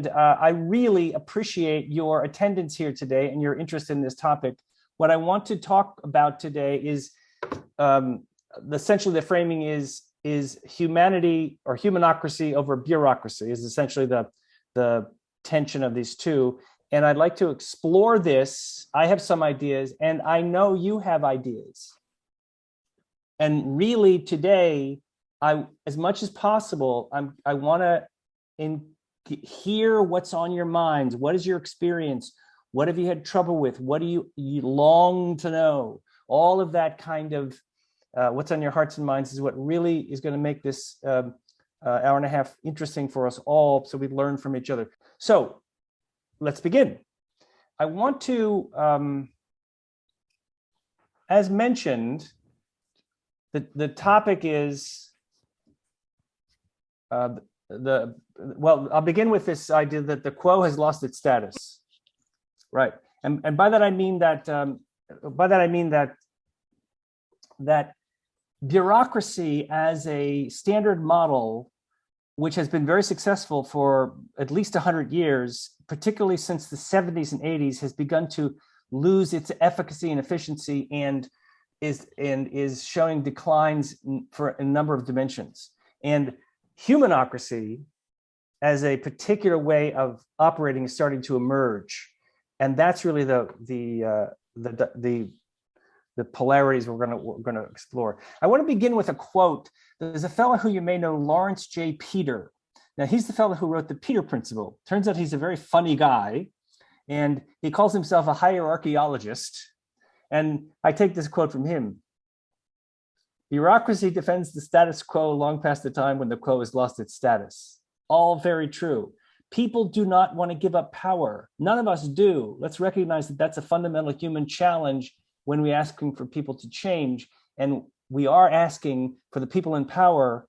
I really appreciate your attendance here today and your interest in this topic. What I want to talk about today is essentially the framing is humanity or humanocracy over bureaucracy is essentially the tension of these two. And I'd like to explore this. I have some ideas, and I know you have ideas. And really today, as much as possible, I want to hear what's on your minds. What is your experience? What have you had trouble with? What do you long to know? All of that kind of what's on your hearts and minds is what really is going to make this hour and a half interesting for us all, so we learn from each other. So let's begin. I want to, as mentioned, the topic is well, I'll begin with this idea that the quo has lost its status, right? And by that I mean that that bureaucracy as a standard model, which has been very successful for at least 100 years, particularly since the 70s and 80s, has begun to lose its efficacy and efficiency and is showing declines for a number of dimensions. And humanocracy as a particular way of operating is starting to emerge. And that's really the polarities we're going to explore. I want to begin with a quote. There's a fellow who you may know, Lawrence J. Peter. Now, he's the fellow who wrote the Peter Principle. Turns out he's a very funny guy, and he calls himself a hierarchologist. And I take this quote from him. Bureaucracy defends the status quo long past the time when the quo has lost its status. All very true. People do not want to give up power. None of us do. Let's recognize that that's a fundamental human challenge when we're asking for people to change. And we are asking for the people in power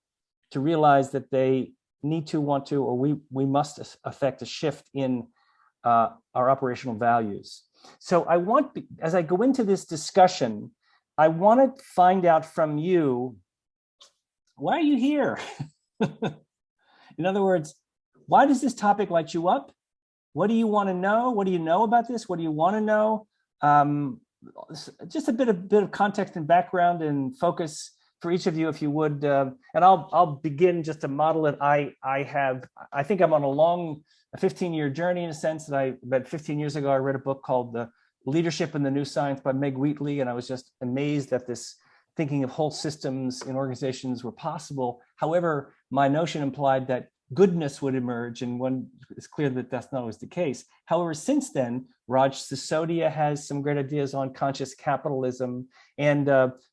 to realize that they need to, want to, or we must affect a shift in our operational values. So I want, as I go into this discussion, I want to find out from you, why are you here? In other words, why does this topic light you up? What do you want to know? What do you know about this? What do you want to know? Just a bit of context and background and focus for each of you, if you would. And I'll begin just to model it. I think I'm on a 15-year journey, in a sense that about 15 years ago, I read a book called The Leadership in the New Science by Meg Wheatley. And I was just amazed that this thinking of whole systems in organizations were possible. However, my notion implied that goodness would emerge, and it's clear that that's not always the case. However, since then, Raj Sisodia has some great ideas on conscious capitalism, and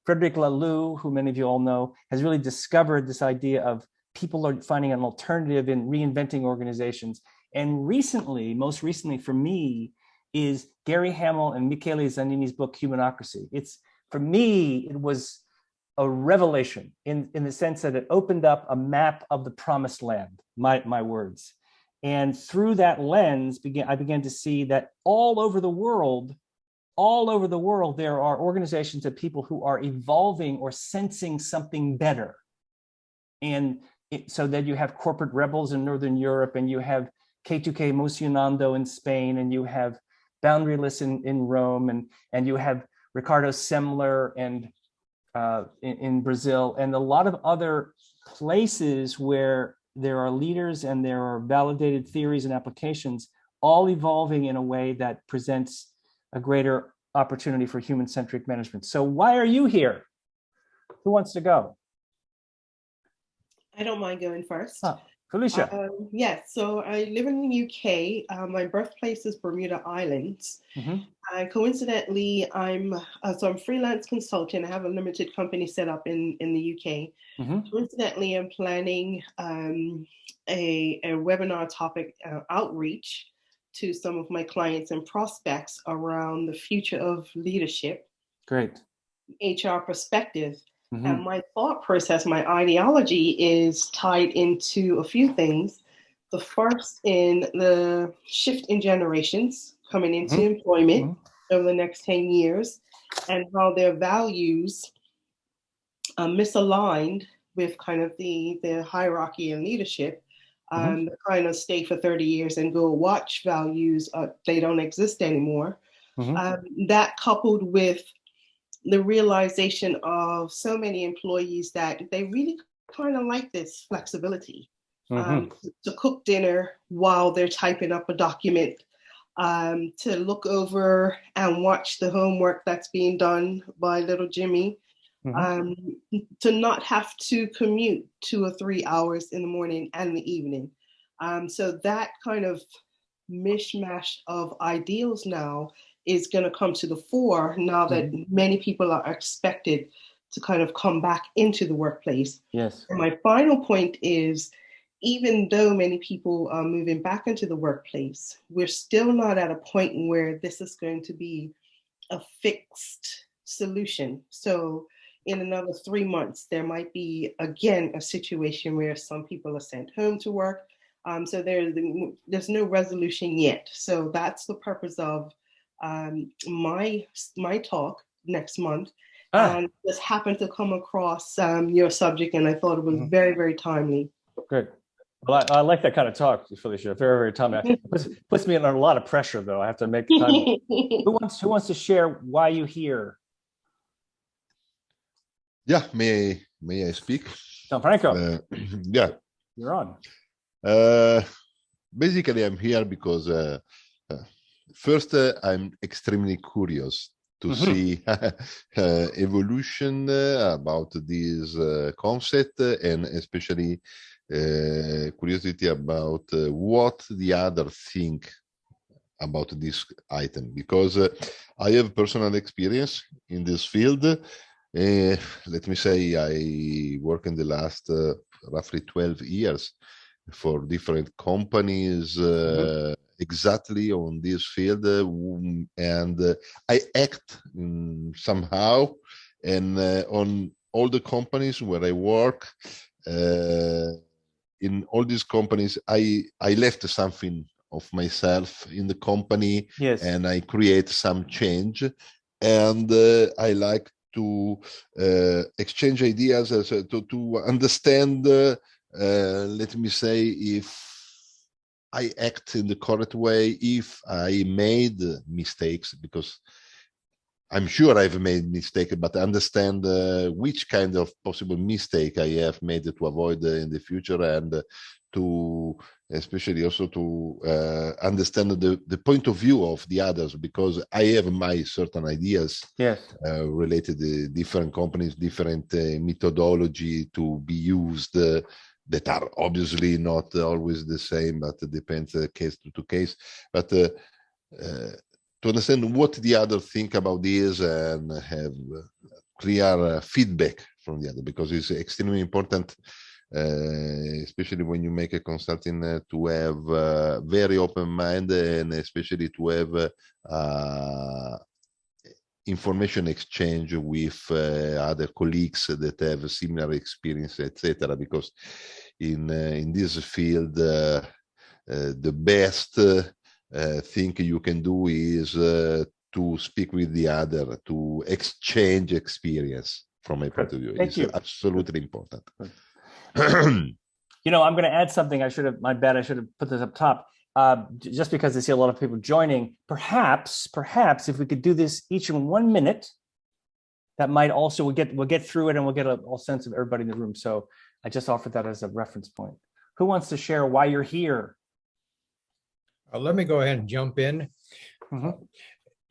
Frederic Laloux, who many of you all know, has really discovered this idea of people are finding an alternative in reinventing organizations. And recently, most recently for me, is Gary Hamel and Michele Zanini's book, Humanocracy. For me, it was a revelation in the sense that it opened up a map of the promised land, my words. And through that lens, I began to see that all over the world, there are organizations of people who are evolving or sensing something better. And so that you have corporate rebels in Northern Europe, and you have K2K Emocionando in Spain, and you have Boundaryless in Rome, and you have Ricardo Semler and in Brazil, and a lot of other places where there are leaders and there are validated theories and applications, all evolving in a way that presents a greater opportunity for human-centric management. So why are you here? Who wants to go? I don't mind going first. Felicia. Yes, so I live in the UK. My birthplace is Bermuda Islands. Mm-hmm. Coincidentally, I'm a freelance consultant. I have a limited company set up in the UK. Mm-hmm. Coincidentally, I'm planning a webinar topic outreach to some of my clients and prospects around the future of leadership. Great. HR perspective. Mm-hmm. And my thought process, my ideology is tied into a few things. The first in the shift in generations coming into mm-hmm. employment mm-hmm. over the next 10 years, and how their values are misaligned with kind of the hierarchy and leadership The kind of stay for 30 years and go watch values, they don't exist anymore. That coupled with the realization of so many employees that they really kind of like this flexibility, to cook dinner while they're typing up a document, to look over and watch the homework that's being done by little Jimmy, to not have to commute 2 or 3 hours in the morning and the evening. So that kind of mishmash of ideals now is going to come to the fore now that many people are expected to kind of come back into the workplace. Yes. And my final point is, even though many people are moving back into the workplace, we're still not at a point where this is going to be a fixed solution. So in another 3 months, there might be, again, a situation where some people are sent home to work. So there's no resolution yet. So that's the purpose of my talk next month. And just happened to come across your subject, and I thought it was very, very timely. Good. Well, I like that kind of talk, Felicia. Very, very timely. Puts me under a lot of pressure, though. I have to make time. Who wants to share why you here? Yeah, may I speak? Gianfranco. Yeah. You're on. Basically, I'm here because first, I'm extremely curious to see evolution about this concept, and especially curiosity about what the others think about this item, because I have personal experience in this field. Let me say I work in the last roughly 12 years for different companies, exactly on this field, and I act somehow, and on all the companies where I work, in all these companies, I left something of myself in the company, and I create some change, and I like to exchange ideas, to understand, let me say, if I act in the correct way, if I made mistakes, because I'm sure I've made mistakes, but understand which kind of possible mistake I have made to avoid in the future, and to especially also to understand the point of view of the others, because I have my certain ideas related to different companies, different methodology to be used, that are obviously not always the same, but it depends case to case. But to understand what the other think about this and have clear feedback from the other, because it's extremely important, especially when you make a consulting, to have very open mind, and especially to have information exchange with other colleagues that have similar experience, etc. Because in this field, the best thing you can do is to speak with the other, to exchange experience. From my point of view, it's absolutely important. You know, I'm going to add something. My bad. I should have put this up top. Just because I see a lot of people joining, perhaps if we could do this each in 1 minute, that might also, we'll get through it, and we'll get a sense of everybody in the room. So I just offered that as a reference point. Who wants to share why you're here? Let me go ahead and jump in.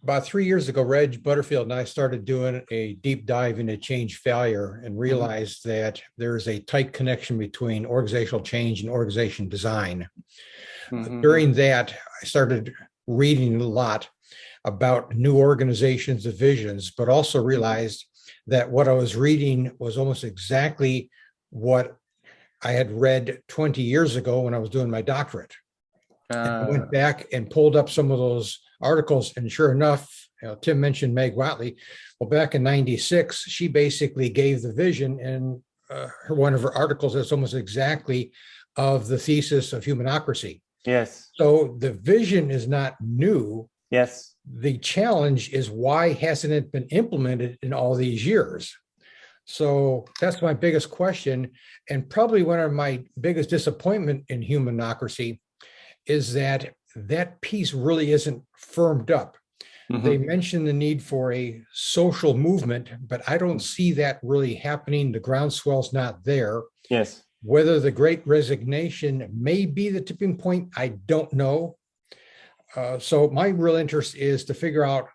About 3 years ago, Reg Butterfield and I started doing a deep dive into change failure, and realized that there's a tight connection between organizational change and organization design. During that, I started reading a lot about new organizations, visions, but also realized that what I was reading was almost exactly what I had read 20 years ago when I was doing my doctorate. I went back and pulled up some of those articles, and sure enough, Tim mentioned Meg Watley. Well, back in '96, she basically gave the vision, and one of her articles is almost exactly of the thesis of Humanocracy. Yes. So the vision is not new. Yes. The challenge is, why hasn't it been implemented in all these years? So that's my biggest question. And probably one of my biggest disappointment in Humanocracy is that that piece really isn't firmed up. They mentioned the need for a social movement, but I don't see that really happening. The groundswell's not there. Yes. Whether the Great Resignation may be the tipping point, I don't know. So my real interest is to figure out,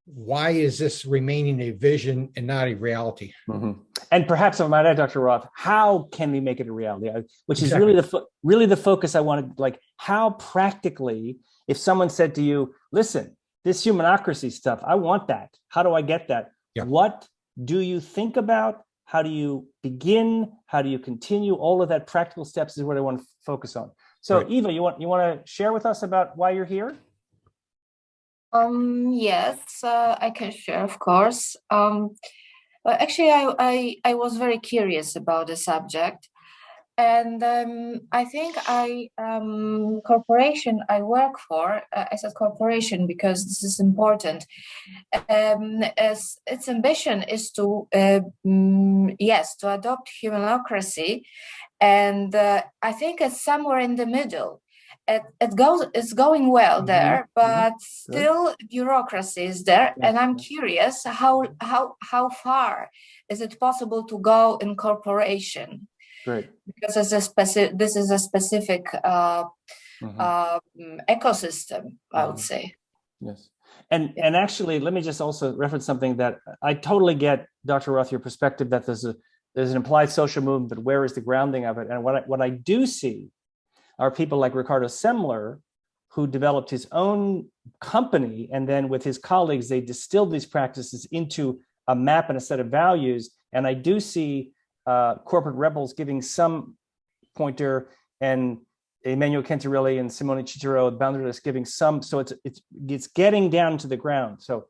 why is this remaining a vision and not a reality? And perhaps, if I might add, Dr. Roth, how can we make it a reality? Which is really the focus I wanted. Like, how practically, if someone said to you, listen, this humanocracy stuff, I want that. How do I get that? Yeah. What do you think about? How do you begin? How do you continue? All of that practical steps is what I want to focus on. So, right. Eva, you want to share with us about why you're here? Yes, I can share, of course. Actually, I was very curious about the subject, and I think corporation I work for, I said corporation because this is important. As its ambition is to to adopt humanocracy, and I think it's somewhere in the middle. It's going well there, but still bureaucracy is there, and I'm curious how far is it possible to go in corporation? Great. Because this is a specific ecosystem, I would say. Yes. And actually, let me just also reference something that I totally get, Dr. Roth, your perspective that there's an implied social movement, but where is the grounding of it? And what I do see are people like Ricardo Semler, who developed his own company, and then with his colleagues, they distilled these practices into a map and a set of values. And I do see corporate rebels giving some pointer, and Emmanuel Kentarelli and Simone Cicero, Boundaryless, giving some. So it's getting down to the ground. So,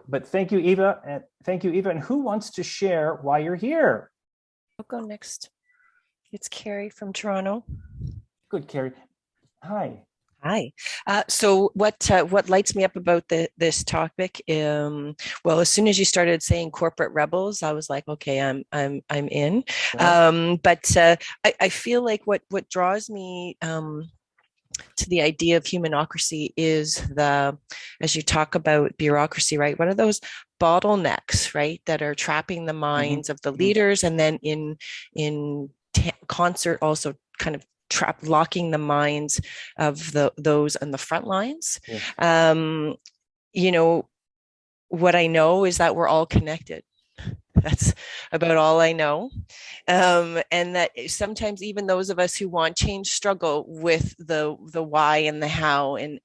but thank you, Eva, And who wants to share why you're here? I'll go next. It's Carrie from Toronto. Good, Carrie. Hi. Hi. So what lights me up about this topic? Well, as soon as you started saying corporate rebels, I was like, okay, I'm in. Yeah. But I feel like what draws me to the idea of humanocracy is as you talk about bureaucracy, right? What are those bottlenecks, right, that are trapping the minds of the leaders, and then in concert also kind of locking the minds of those on the front lines. Yeah. What I know is that we're all connected. That's about all I know. And that sometimes even those of us who want change struggle with the why and the how and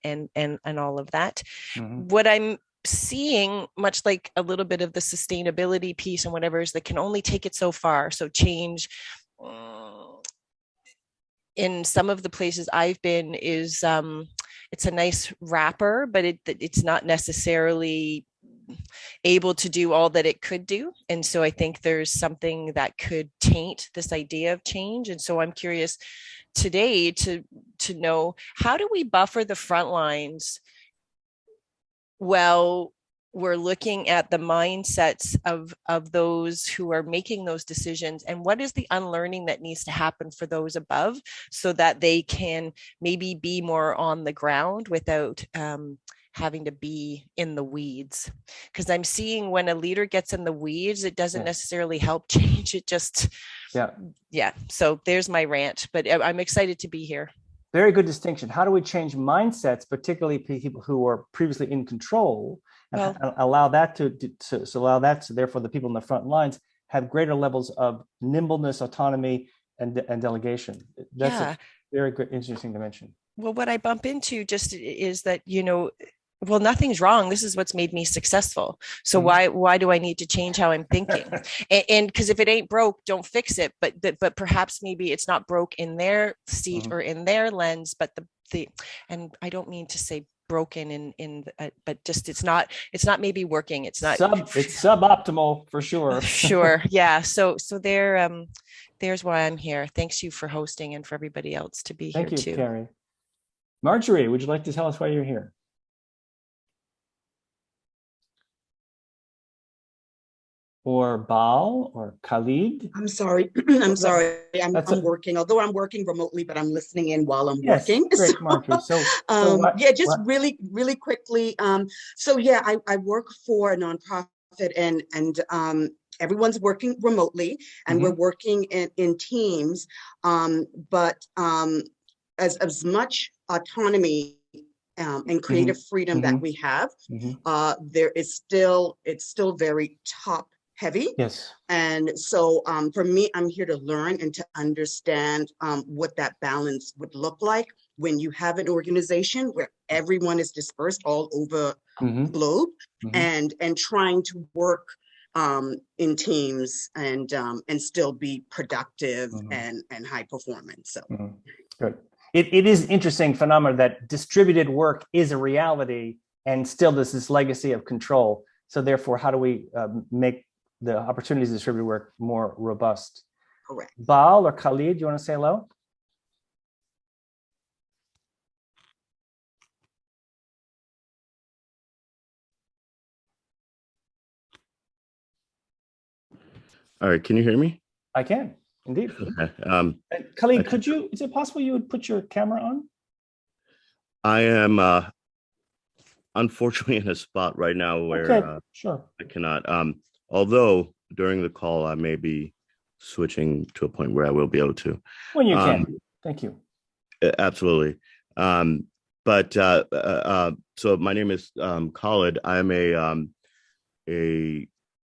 all of that. What I'm seeing, much like a little bit of the sustainability piece and whatever, is that can only take it so far. So change, in some of the places I've been, is it's a nice wrapper, but it's not necessarily able to do all that it could do. And so I think there's something that could taint this idea of change. And so I'm curious today to know, how do we buffer the front lines well we're looking at the mindsets of those who are making those decisions, and what is the unlearning that needs to happen for those above, so that they can maybe be more on the ground without having to be in the weeds. Because I'm seeing when a leader gets in the weeds, it doesn't necessarily help change. It just, yeah. So there's my rant, but I'm excited to be here. Very good distinction. How do we change mindsets, particularly people who were previously in control, and allow that so therefore the people in the front lines have greater levels of nimbleness, autonomy, and delegation. That's a very good, interesting dimension. Well, what I bump into just is that, well, nothing's wrong. This is what's made me successful. So why do I need to change how I'm thinking? And because if it ain't broke, don't fix it. But perhaps maybe it's not broke in their seat or in their lens, but the and I don't mean to say broken but just it's not maybe working. It's not. It's suboptimal for sure. Sure. Yeah. So there's why I'm here. Thanks you for hosting, and for everybody else to be here too. Thank you, Carrie. Marjorie, would you like to tell us why you're here? or Baal or Khalid? I'm sorry. I'm sorry. I'm working, although I'm working remotely, but I'm listening in while I'm working. Great, Marjorie. Yeah, just really, really quickly. So yeah, I work for a nonprofit and everyone's working remotely and we're working in teams. But as much autonomy and creative freedom that we have, it's still very top heavy. Yes. And so for me, I'm here to learn and to understand what that balance would look like when you have an organization where everyone is dispersed all over the globe and trying to work in teams and still be productive and high performance. So good. It is interesting phenomenon that distributed work is a reality and still there's this legacy of control. So therefore, how do we make the opportunities to distribute work more robust? Correct. Baal or Khalid, do you want to say hello? All right, can you hear me? I can, indeed. Okay. Khalid, is it possible you would put your camera on? I am unfortunately in a spot right now where sure. I cannot. Although during the call, I may be switching to a point where I will be able to. When you can. Thank you. Absolutely. So my name is Khalid. I'm a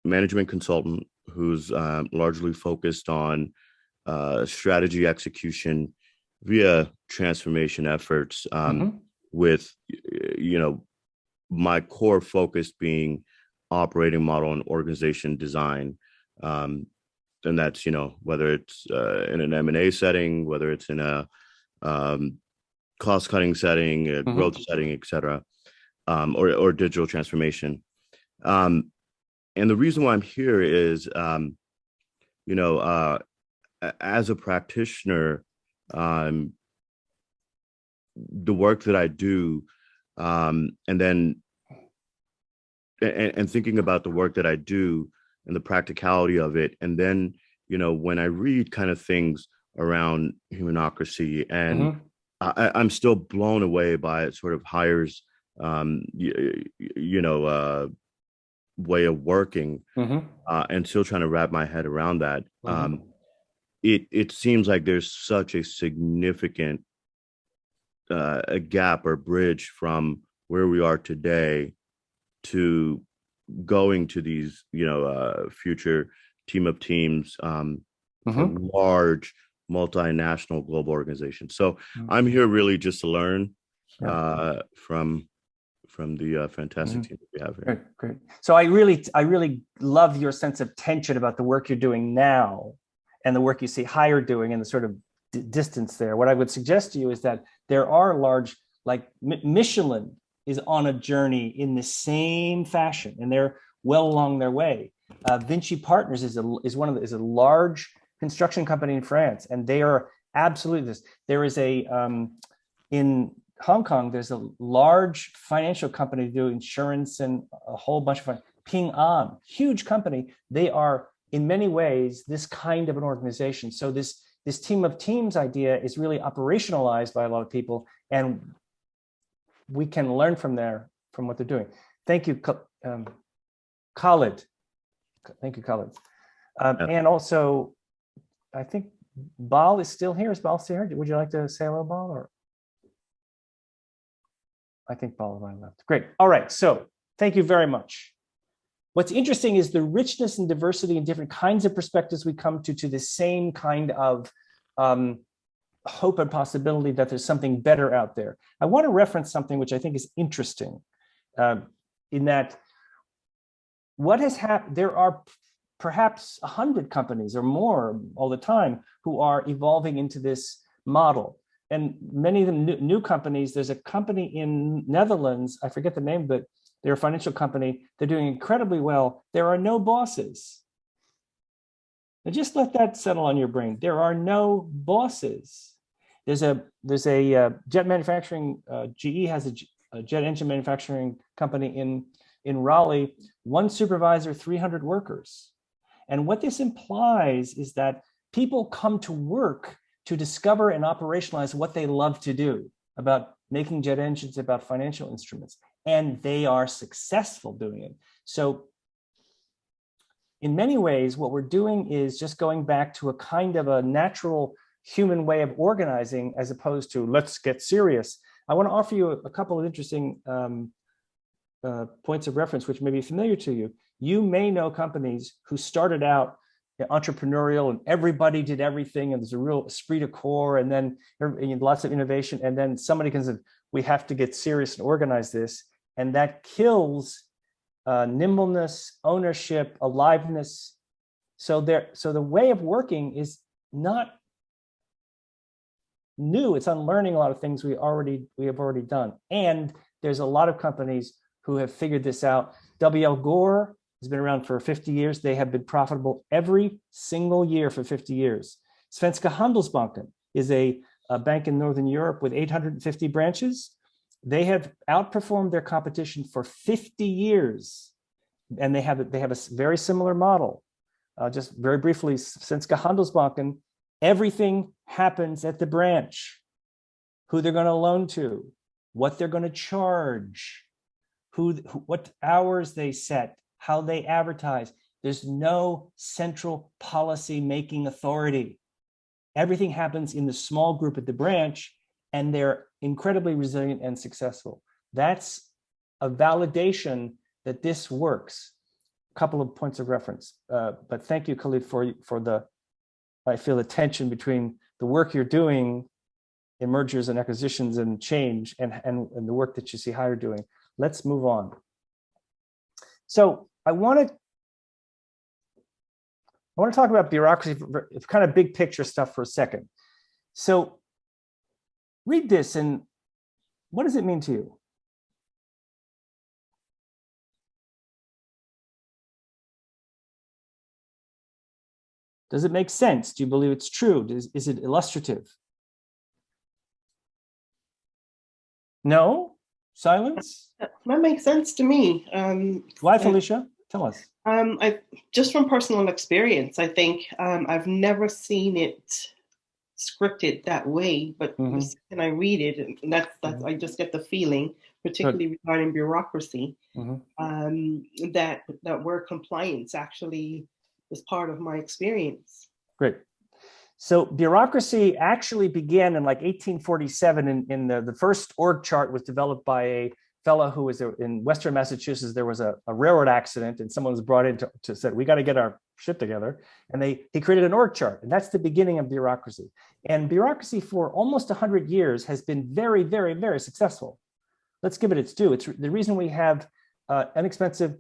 management consultant who's largely focused on strategy execution via transformation efforts, with my core focus being operating model and organization design. And that's, whether it's in an M&A setting, whether it's in a cost-cutting setting, a growth setting, et cetera, or digital transformation. And the reason why I'm here is, as a practitioner, the work that I do, and thinking about the work that I do and the practicality of it. And then, when I read kind of things around humanocracy, and I'm still blown away by it sort of hires, way of working, and still trying to wrap my head around that. It seems like there's such a significant a gap or bridge from where we are today to going to these, future team of teams, from large multinational global organizations. So I'm here really just to learn from the fantastic team that we have here. Great. So I really love your sense of tension about the work you're doing now and the work you see Hire doing and the sort of distance there. What I would suggest to you is that there are large, like Michelin is on a journey in the same fashion, and they're well along their way. Vinci Partners is a large construction company in France, and they are absolutely this. There is in Hong Kong, there's a large financial company do insurance and a whole bunch of Ping An, huge company. They are in many ways this kind of an organization. So this team of teams idea is really operationalized by a lot of people, and we can learn from what they're doing. Thank you, Khalid. Thank you, Khalid. And also, I think Baal is still here. Is Baal still here? Would you like to say hello, Baal? Or I think Baal and I left. Great. All right. So thank you very much. What's interesting is the richness and diversity and different kinds of perspectives we come to the same kind of hope and possibility that there's something better out there. I want to reference something which I think is interesting, in that what has happened, there are perhaps 100 companies or more all the time who are evolving into this model. And many of them new companies. There's a company in Netherlands, I forget the name, but they're a financial company. They're doing incredibly well. There are no bosses. Now just let that settle on your brain. There are no bosses. There's a jet manufacturing, GE has a jet engine manufacturing company in Raleigh, one supervisor, 300 workers. And what this implies is that people come to work to discover and operationalize what they love to do, about making jet engines, about financial instruments, and they are successful doing it. So in many ways, what we're doing is just going back to a kind of a natural human way of organizing, as opposed to let's get serious. I want to offer you a couple of interesting points of reference, which may be familiar to you. You may know companies who started out entrepreneurial and everybody did everything, and there's a real esprit de corps, and then lots of innovation, and then somebody can say, we have to get serious and organize this, and that kills nimbleness, ownership, aliveness. So the way of working is not new. It's unlearning a lot of things we have already done. And there's a lot of companies who have figured this out. W.L. Gore has been around for 50 years. They have been profitable every single year for 50 years. Svenska Handelsbanken is a bank in Northern Europe with 850 branches. They have outperformed their competition for 50 years. And they have a very similar model. Just very briefly, Svenska Handelsbanken, everything happens at the branch. Who they're going to loan to, what they're going to charge, what hours they set, how they advertise. There's no central policy making authority. Everything happens in the small group at the branch, and they're incredibly resilient and successful. That's a validation that this works. A couple of points of reference, but thank you, Khalid, for the, I feel, the tension between the work you're doing in mergers and acquisitions and change and the work that you see Hire doing. Let's move on. So I want to talk about bureaucracy, it's kind of big picture stuff for a second. So read this, and what does it mean to you? Does it make sense? Do you believe it's true? Is it illustrative? No? Silence? That makes sense to me. Why, Felicia? Tell us. Just from personal experience, I think I've never seen it scripted that way, but the second I read it, and that's I just get the feeling, particularly regarding bureaucracy, that word compliance actually is part of my experience. Great. So bureaucracy actually began in like 1847. In the first org chart was developed by a fellow who was in Western Massachusetts. There was a railroad accident, and someone was brought in to say, we got to get our shit together. And he created an org chart, and that's the beginning of bureaucracy. And bureaucracy for almost 100 years has been very, very, very successful. Let's give it its due. It's the reason we have inexpensive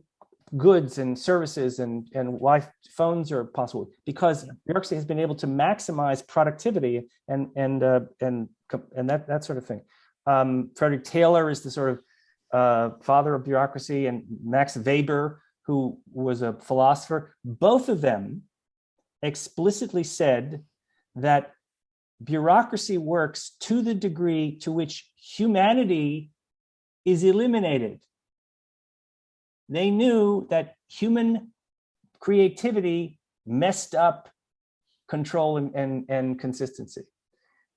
goods and services and why phones are possible, because bureaucracy has been able to maximize productivity and that sort of thing. Frederick Taylor is the sort of father of bureaucracy, and Max Weber, who was a philosopher. Both of them explicitly said that bureaucracy works to the degree to which humanity is eliminated. They knew that human creativity messed up control and consistency.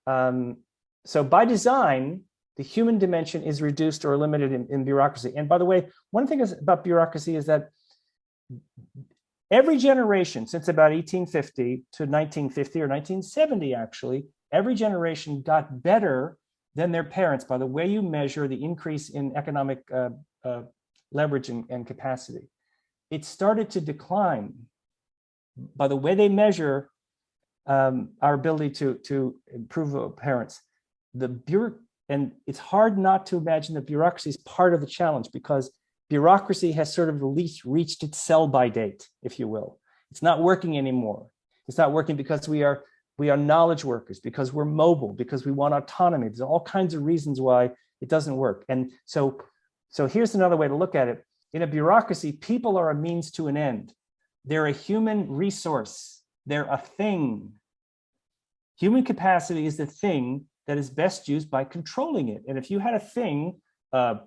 So by design, the human dimension is reduced or limited in bureaucracy. And by the way, one thing about bureaucracy is that every generation since about 1850 to 1950 or 1970, actually, every generation got better than their parents by the way you measure the increase in economic leverage and capacity. It started to decline by the way they measure our ability to improve parents. And it's hard not to imagine that bureaucracy is part of the challenge, because bureaucracy has sort of at least reached its sell-by date, if you will. It's not working anymore. It's not working because we are knowledge workers, because we're mobile, because we want autonomy. There's all kinds of reasons why it doesn't work. And so here's another way to look at it. In a bureaucracy, people are a means to an end. They're a human resource. They're a thing. Human capacity is the thing that is best used by controlling it. And if you had a thing, a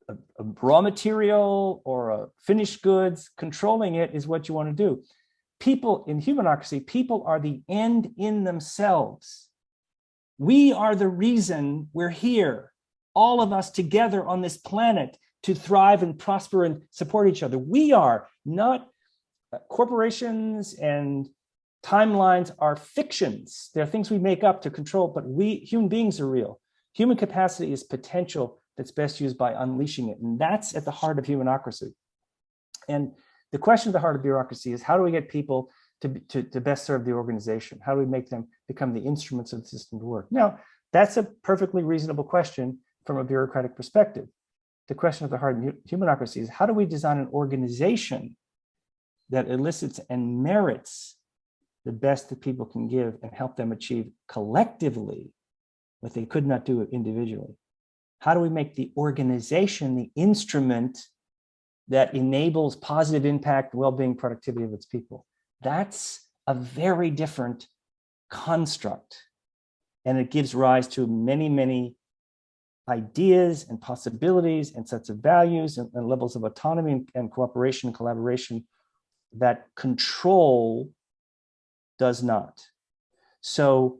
a raw material or a finished goods, controlling it is what you want to do. People in Humanocracy, people are the end in themselves. We are the reason we're here, all of us together on this planet to thrive and prosper and support each other. We are not corporations, and timelines are fictions. They're things we make up to control, but we, human beings, are real. Human capacity is potential that's best used by unleashing it. And that's at the heart of Humanocracy. And the question at the heart of bureaucracy is, how do we get people to best serve the organization? How do we make them become the instruments of the system to work? Now, that's a perfectly reasonable question from a bureaucratic perspective. The question at the heart of Humanocracy is, how do we design an organization that elicits and merits the best that people can give and help them achieve collectively what they could not do individually? How do we make the organization the instrument that enables positive impact, well-being, productivity of its people? That's a very different construct. And it gives rise to many, many ideas and possibilities and sets of values and levels of autonomy and cooperation and collaboration that control does not. So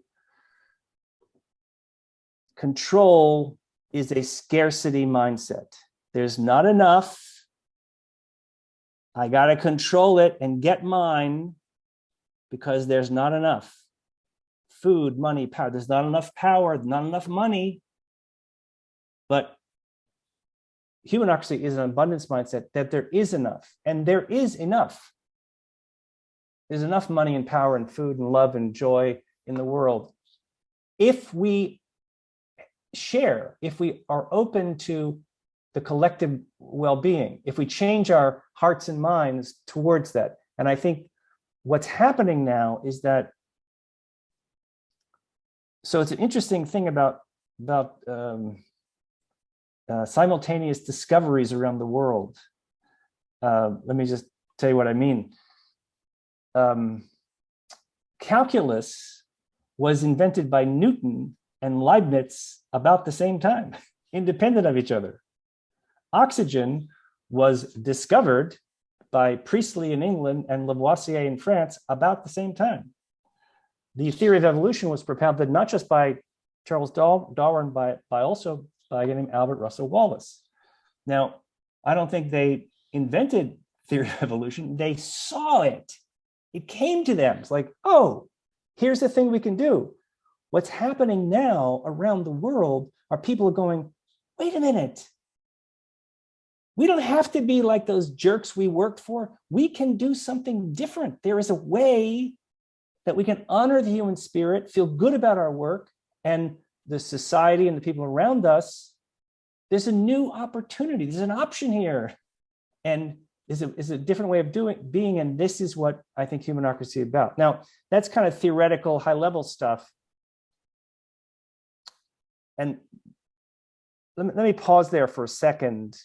control is a scarcity mindset. There's not enough. I got to control it and get mine because there's not enough. Food, money, power. There's not enough power, not enough money. But Humanocracy is an abundance mindset that there is enough, and there is enough. There's enough money and power and food and love and joy in the world. If we share, if we are open to the collective well-being, if we change our hearts and minds towards that. And I think what's happening now is that, so it's an interesting thing about simultaneous discoveries around the world. Let me just tell you what I mean. Calculus was invented by Newton and Leibniz about the same time, independent of each other. Oxygen was discovered by Priestley in England and Lavoisier in France about the same time. The theory of evolution was propounded not just by Charles Darwin, but also by a guy named Albert Russell Wallace. Now, I don't think they invented theory of evolution. They saw it. It came to them. It's like, oh, here's the thing we can do. What's happening now around the world are people going, wait a minute. We don't have to be like those jerks we worked for. We can do something different. There is a way that we can honor the human spirit, feel good about our work and the society and the people around us. There's a new opportunity. There's an option here. And is a different way of being. And this is what I think Humanocracy is about. Now, that's kind of theoretical, high-level stuff. And let me pause there for a second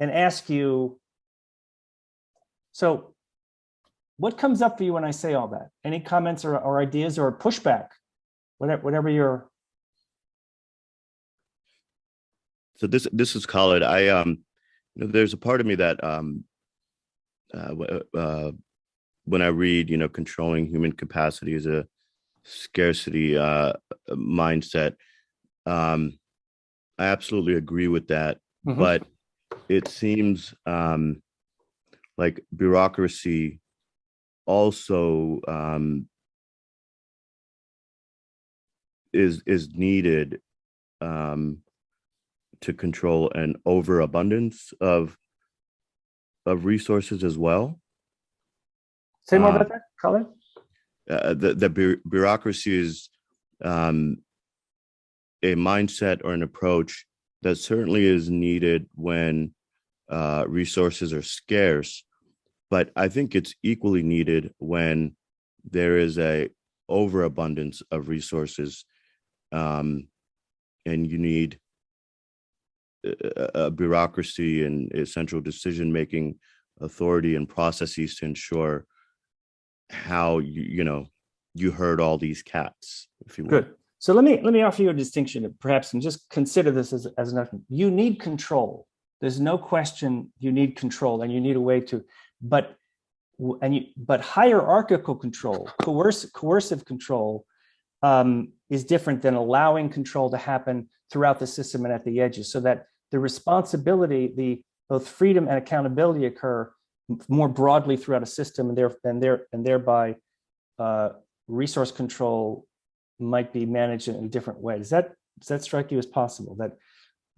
and ask you, so what comes up for you when I say all that? Any comments or ideas or pushback, whatever you're. So this is Khalid. There's a part of me that when I read, controlling human capacity is a scarcity mindset. I absolutely agree with that. Mm-hmm. But it seems like bureaucracy also is needed to control an overabundance of resources as well. Say more about that, Colin. The bureaucracy is a mindset or an approach that certainly is needed when resources are scarce, but I think it's equally needed when there is a overabundance of resources, and you need a bureaucracy and a central decision-making authority and processes to ensure how you herd all these cats, if you will. Good. So let me offer you a distinction, perhaps, and just consider this as nothing. You need control. There's no question you need control, and you need a way to, but hierarchical control, coercive control, is different than allowing control to happen throughout the system and at the edges, so that the responsibility, both freedom and accountability occur more broadly throughout a system, and thereby resource control might be managed in a different way. Does that strike you as possible? That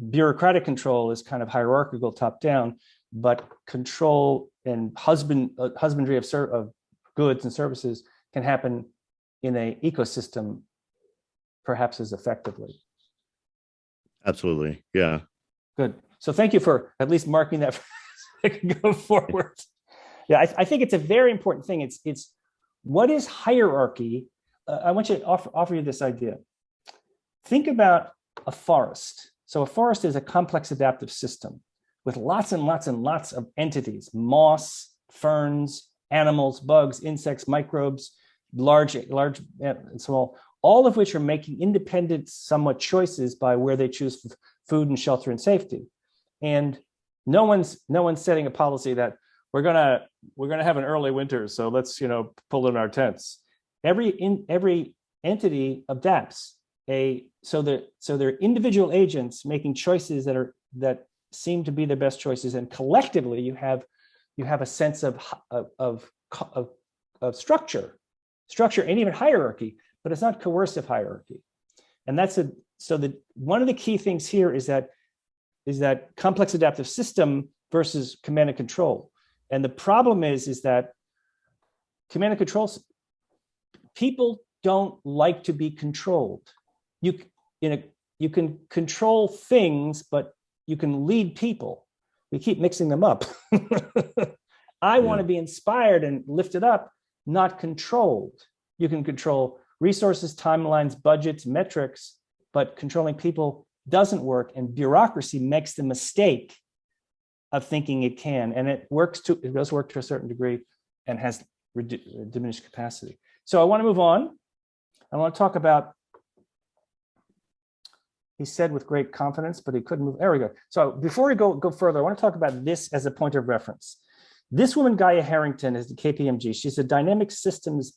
bureaucratic control is kind of hierarchical, top down, but control and husbandry of goods and services can happen in an ecosystem perhaps as effectively. Absolutely. Yeah. Good. So thank you for at least marking that. I can go forward. Yeah, I think it's a very important thing. It's what is hierarchy? I want you to offer you this idea. Think about a forest. So a forest is a complex adaptive system with lots and lots and lots of entities: moss, ferns, animals, bugs, insects, microbes, large and small, all of which are making independent, somewhat choices by where they choose food and shelter and safety. And no one's setting a policy that we're gonna have an early winter, so let's pull in our tents. Every entity adapts. So they're individual agents making choices that seem to be the best choices, and collectively you have a sense of structure and even hierarchy, but it's not coercive hierarchy. And one of the key things here is that complex adaptive system versus command and control. And the problem is that command and control, people don't like to be controlled. You can control things, but you can lead people. We keep mixing them up. I want to be inspired and lifted up, not controlled. You can control resources, timelines, budgets, metrics, but controlling people doesn't work. And bureaucracy makes the mistake of thinking it can, and it does work to a certain degree, and has diminished capacity. So I want to move on. I want to talk about. He said with great confidence, but he couldn't move. There we go. So before we go further, I want to talk about this as a point of reference. This woman, Gaia Harrington, is the KPMG. She's a dynamic systems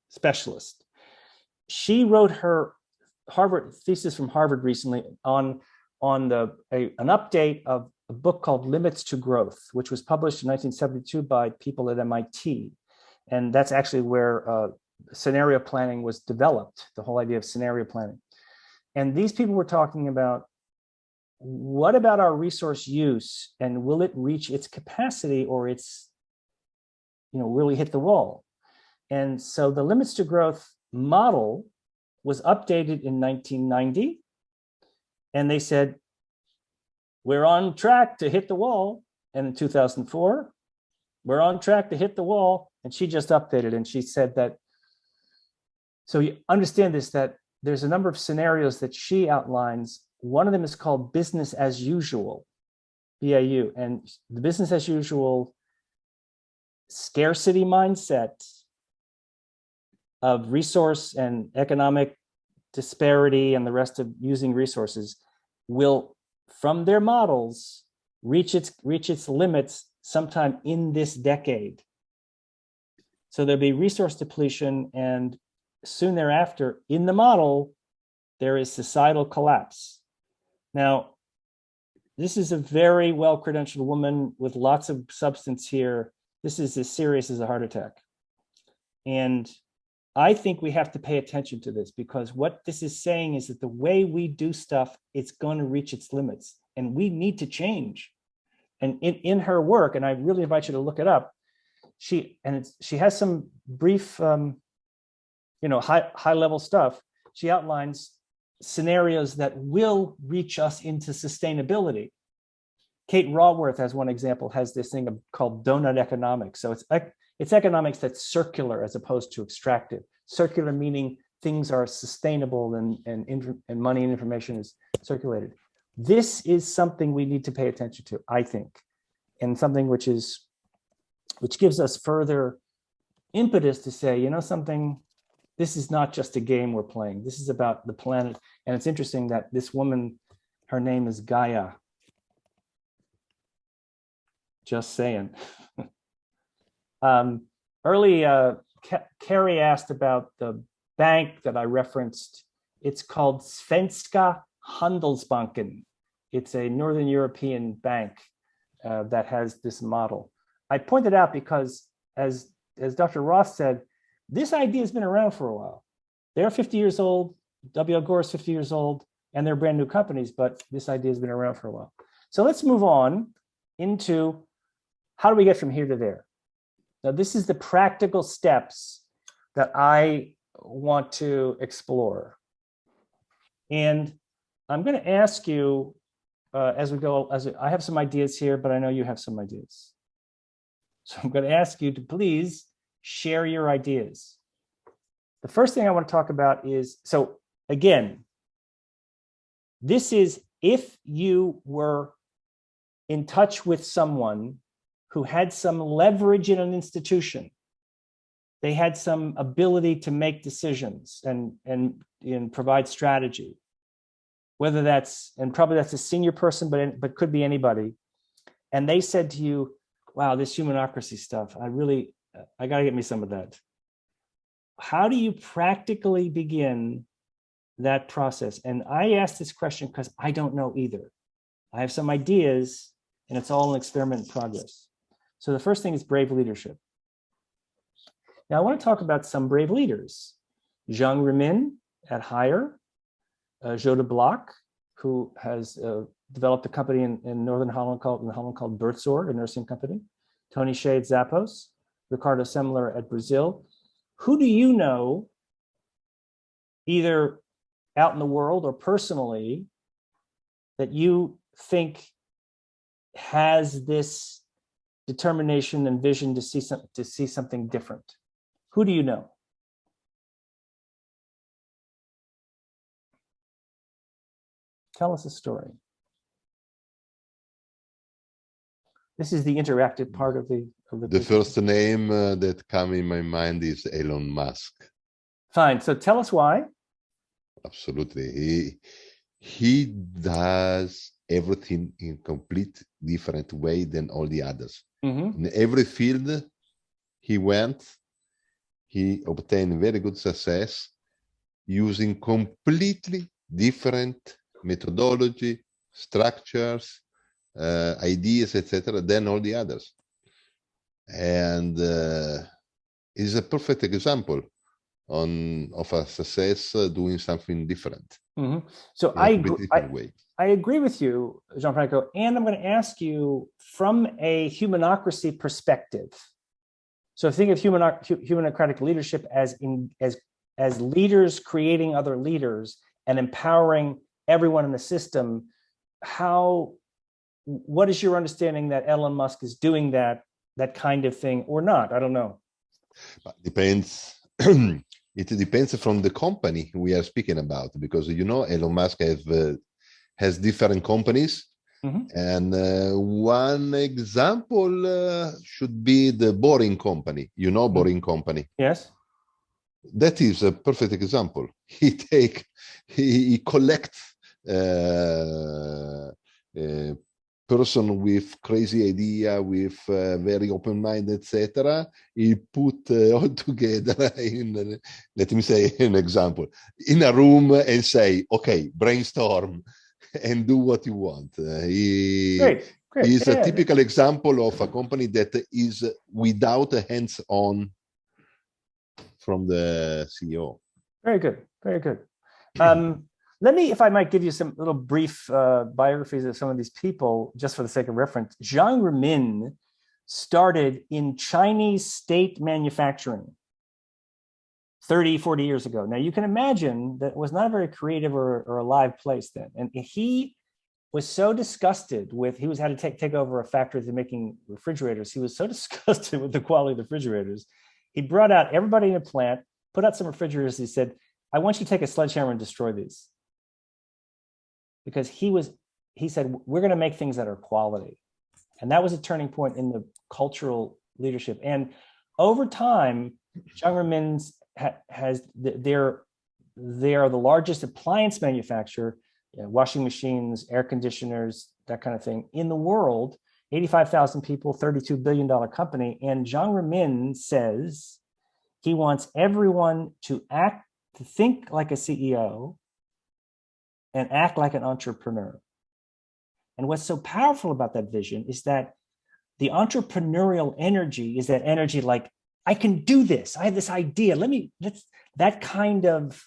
specialist. She wrote her Harvard thesis from Harvard recently on an update of a book called Limits to Growth, which was published in 1972 by people at MIT. And that's actually where scenario planning was developed, the whole idea of scenario planning. And these people were talking about, what about our resource use, and will it reach its capacity, or it's, really hit the wall? And so the limits to growth model was updated in 1990. And they said, we're on track to hit the wall. And in 2004, we're on track to hit the wall. And she just updated, and she said that, so you understand this, that there's a number of scenarios that she outlines. One of them is called business as usual, BAU. And the business as usual scarcity mindset of resource and economic disparity and the rest of using resources will, from their models, reach its limits sometime in this decade. So there'll be resource depletion, and soon thereafter, in the model, there is societal collapse. Now, this is a very well-credentialed woman with lots of substance here. This is as serious as a heart attack. And I think we have to pay attention to this, because what this is saying is that the way we do stuff, it's going to reach its limits, and we need to change. And in her work, and I really invite you to look it up, she has some brief high level stuff. She outlines scenarios that will reach us into sustainability. Kate Raworth, as one example, has this thing called donut economics. So it's economics that's circular as opposed to extractive. Circular meaning things are sustainable and money and information is circulated. This is something we need to pay attention to, I think, and something which gives us further impetus to say, something, this is not just a game we're playing. This is about the planet. And it's interesting that this woman, her name is Gaia. Just saying. Carrie asked about the bank that I referenced. It's called Svenska Handelsbanken. It's a Northern European bank that has this model. I pointed out because, as Dr. Ross said, this idea has been around for a while. They're 50 years old, W.L. Gore is 50 years old, and they're brand new companies, but this idea has been around for a while. So let's move on into how do we get from here to there? Now, this is the practical steps that I want to explore. And I'm going to ask you as we go, I have some ideas here, but I know you have some ideas. So I'm going to ask you to please share your ideas. The first thing I want to talk about is, so again, this is if you were in touch with someone who had some leverage in an institution, they had some ability to make decisions and provide strategy, whether that's, and probably that's a senior person, but could be anybody. And they said to you, wow, this humanocracy stuff, I got to get me some of that. How do you practically begin that process? And I asked this question because I don't know either. I have some ideas and it's all an experiment in progress. So the first thing is brave leadership. Now I want to talk about some brave leaders. Jean Remin at Hire, Joe de Block, who has developed a company in Northern Holland called Birdsore, a nursing company. Tony Shea at Zappos, Ricardo Semler at Brazil. Who do you know, either out in the world or personally, that you think has this determination and vision to see something different? Who do you know? Tell us a story. This is the interactive part of the first name that come in my mind is Elon Musk. Fine. So tell us why. Absolutely. He does everything in complete different way than all the others. Mm-hmm. In every field he went, he obtained very good success using completely different methodology, structures, ideas, etc., than all the others. And is a perfect example of a success doing something different. Mm-hmm. So I agree with you, Gianfranco, and I'm going to ask you from a humanocracy perspective. So think of humanocratic leadership as leaders creating other leaders and empowering everyone in the system. What is your understanding that Elon Musk is doing that kind of thing or not? I don't know. Depends. It depends from the company we are speaking about, because Elon Musk has different companies. Mm-hmm. And one example should be the Boring Company. Boring Company. Yes. That is a perfect example. He collects person with crazy idea, with very open mind, etc. He put all together in, let me say an example, in a room and say, okay, brainstorm and do what you want. Great. He's a typical example of a company that is without a hands-on from the CEO. Very good. Very good. Let me, if I might, give you some little brief biographies of some of these people, just for the sake of reference. Jean Remin started in Chinese state manufacturing 30, 40 years ago. Now, you can imagine that it was not a very creative or a live place then. And he was so disgusted with, he had to take over a factory that's making refrigerators. He was so disgusted with the quality of the refrigerators. He brought out everybody in the plant, put out some refrigerators. He said, I want you to take a sledgehammer and destroy these. Because he said, we're going to make things that are quality. And that was a turning point in the cultural leadership. And over time, Jean Remin they are the largest appliance manufacturer, washing machines, air conditioners, that kind of thing in the world. 85,000 people, $32 billion company. And Jean Ramin says he wants everyone to think like a CEO and act like an entrepreneur. And what's so powerful about that vision is that the entrepreneurial energy is that energy like, I can do this. I have this idea. That kind of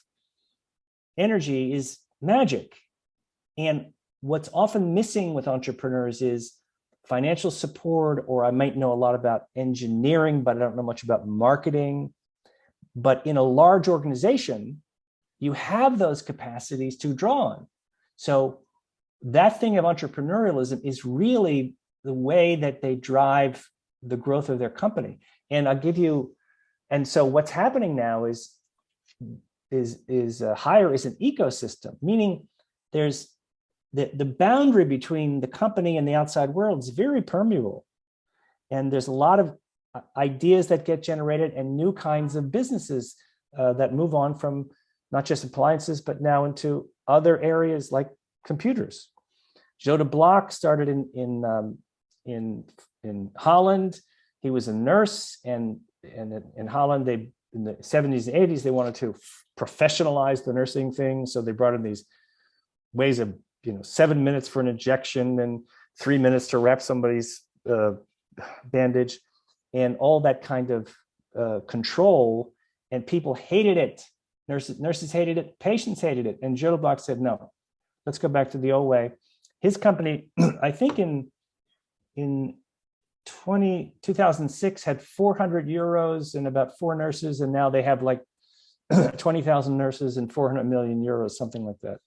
energy is magic. And what's often missing with entrepreneurs is financial support, or I might know a lot about engineering, but I don't know much about marketing. But in a large organization, you have those capacities to draw on. So that thing of entrepreneurialism is really the way that they drive the growth of their company. And so what's happening now is Hire is an ecosystem, meaning there's the boundary between the company and the outside world is very permeable. And there's a lot of ideas that get generated and new kinds of businesses that move on from not just appliances, but now into other areas like computers. Joe de Block started in Holland. He was a nurse, and in Holland, in the 70s and 80s, they wanted to professionalize the nursing thing. So they brought in these ways of, 7 minutes for an injection and 3 minutes to wrap somebody's bandage, and all that kind of control. And people hated it. Nurses hated it. Patients hated it. And Joe de Block said, no, let's go back to the old way. His company, I think in 2006 had 400 euros and about 4 nurses, and now they have like 20,000 nurses and 400 million euros, something like that.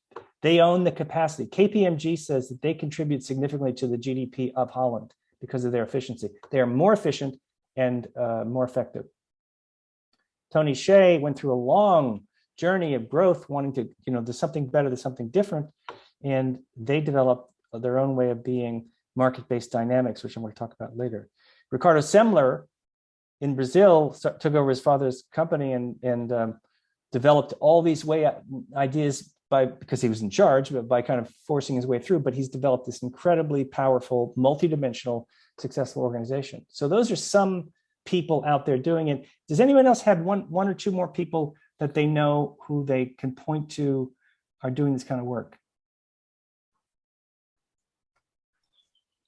They own the capacity. KPMG says that they contribute significantly to the GDP of Holland because of their efficiency. They are more efficient and more effective. Tony Shea went through a long journey of growth, wanting to, there's something better, there's something different, and they developed their own way of being market-based dynamics, which I'm going to talk about later. Ricardo Semler in Brazil took over his father's company and developed all these ideas because he was in charge, but by kind of forcing his way through. But he's developed this incredibly powerful, multidimensional, successful organization. So those are some people out there doing it. Does anyone else have one or two more people that they know who they can point to are doing this kind of work?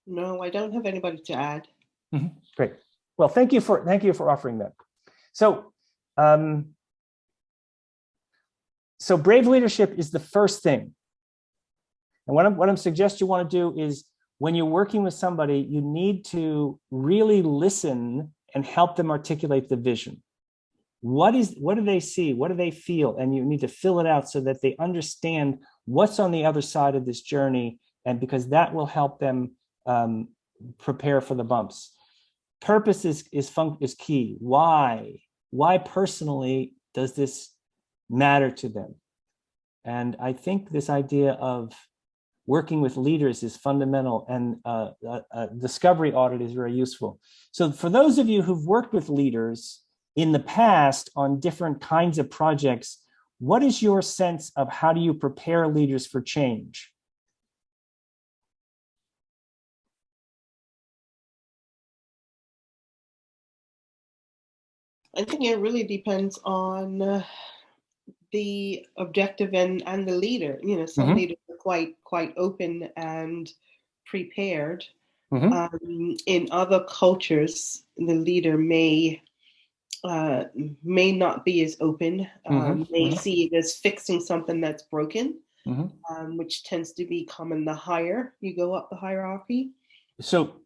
No, I don't have anybody to add. Mm-hmm. Great. Well, thank you for offering that. So brave leadership is the first thing. And what I'm suggesting you want to do is when you're working with somebody, you need to really listen and help them articulate the vision. What do they see? What do they feel? And you need to fill it out so that they understand what's on the other side of this journey. And because that will help them prepare for the bumps. Purpose is key. Why personally does this matter to them? And I think this idea of working with leaders is fundamental, and a discovery audit is very useful. So for those of you who've worked with leaders in the past on different kinds of projects, what is your sense of how do you prepare leaders for change? I think it really depends on the objective and the leader. Some leaders are quite open and prepared. In other cultures, the leader may not be as open. May see it as fixing something that's broken, which tends to be common the higher you go up the hierarchy. So,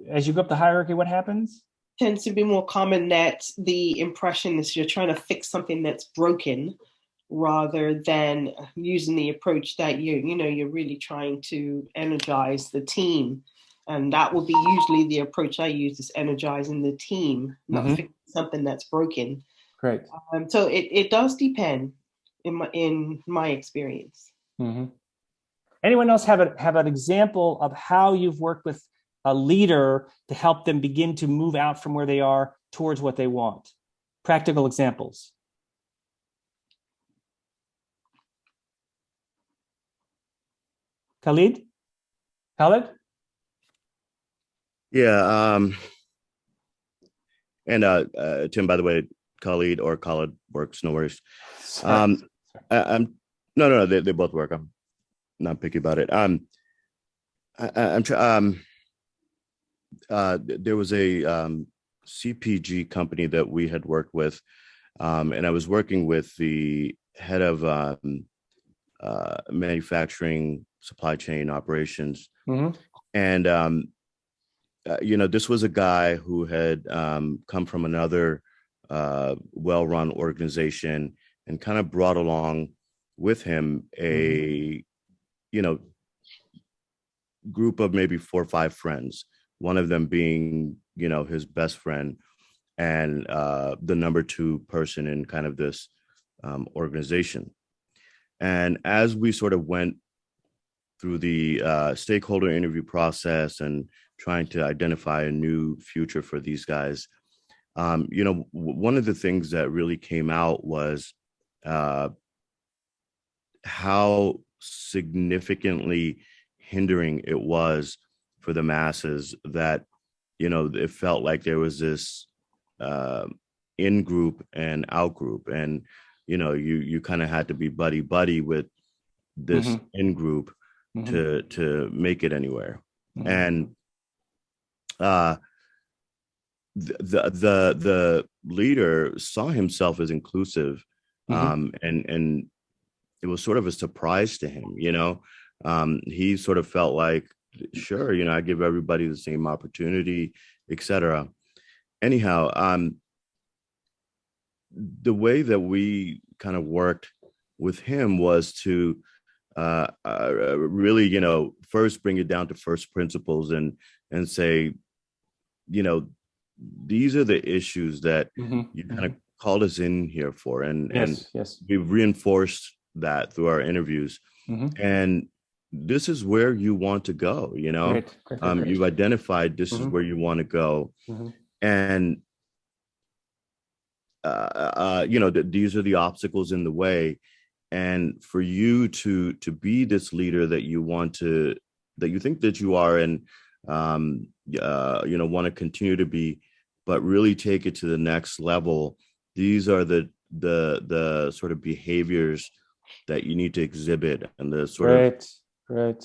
as you go up the hierarchy, what happens? Tends to be more common that the impression is you're trying to fix something that's broken, rather than using the approach that you're really trying to energize the team. And that will be usually the approach I use, is energizing the team, not fixing something that's broken. Great. So it does depend in my experience. Anyone else have an example of how you've worked with a leader to help them begin to move out from where they are towards what they want? Practical examples. Khalid? Khalid? Yeah. And Tim, by the way, Khalid or Khalid works, no worries. I'm no, they both work. I'm not picky about it. There was a CPG company that we had worked with, and I was working with the head of manufacturing supply chain operations. And this was a guy who had come from another well-run organization and kind of brought along with him a group of maybe 4 or 5 friends, one of them being his best friend and the number 2 person in kind of this organization. And as we sort of went through the stakeholder interview process and trying to identify a new future for these guys, one of the things that really came out was how significantly hindering it was for the masses that, it felt like there was this in group and out group. And, you kind of had to be buddy with this in group to make it anywhere. And the leader saw himself as inclusive, and it was sort of a surprise to him. He sort of felt like, sure, I give everybody the same opportunity, etc. Anyhow, the way that we kind of worked with him was to really, first bring it down to first principles and say, these are the issues that you kind of called us in here for. And we've reinforced that through our interviews. And this is where you want to go, Great. You've identified this is where you want to go. And, these are the obstacles in the way. And for you to be this leader that you want to, that you think that you are, and, want to continue to be, but really take it to the next level. These are the sort of behaviors that you need to exhibit and the sort of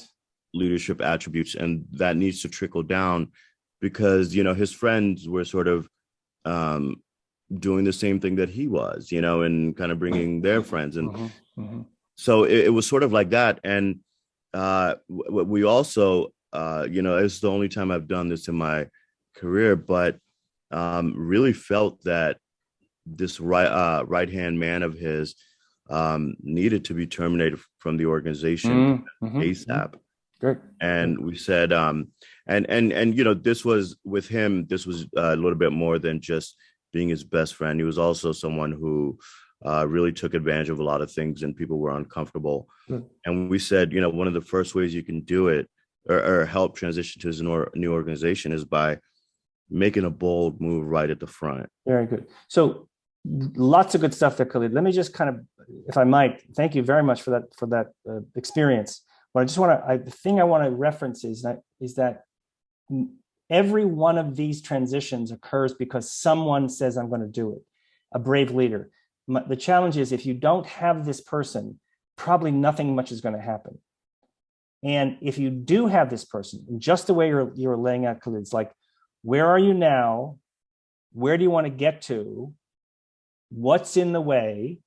leadership attributes. And that needs to trickle down because, his friends were sort of doing the same thing that he was, and kind of bringing their friends. And so it was sort of like that. And we also, it's the only time I've done this in my career, but really felt that this right-hand man of his needed to be terminated from the organization ASAP. Great. And we said, and this was with him, this was a little bit more than just being his best friend. He was also someone who really took advantage of a lot of things and people were uncomfortable. And we said, one of the first ways you can do it or help transition to his new organization is by making a bold move right at the front. Very good. So lots of good stuff there, Khalid. Let me just kind of, if I might, thank you very much for that experience. But the thing I want to reference is that every one of these transitions occurs because someone says, I'm going to do it, a brave leader. The challenge is if you don't have this person, probably nothing much is going to happen. And if you do have this person, just the way you're laying out, Khalid, it's like, where are you now? Where do you want to get to? What's in the way?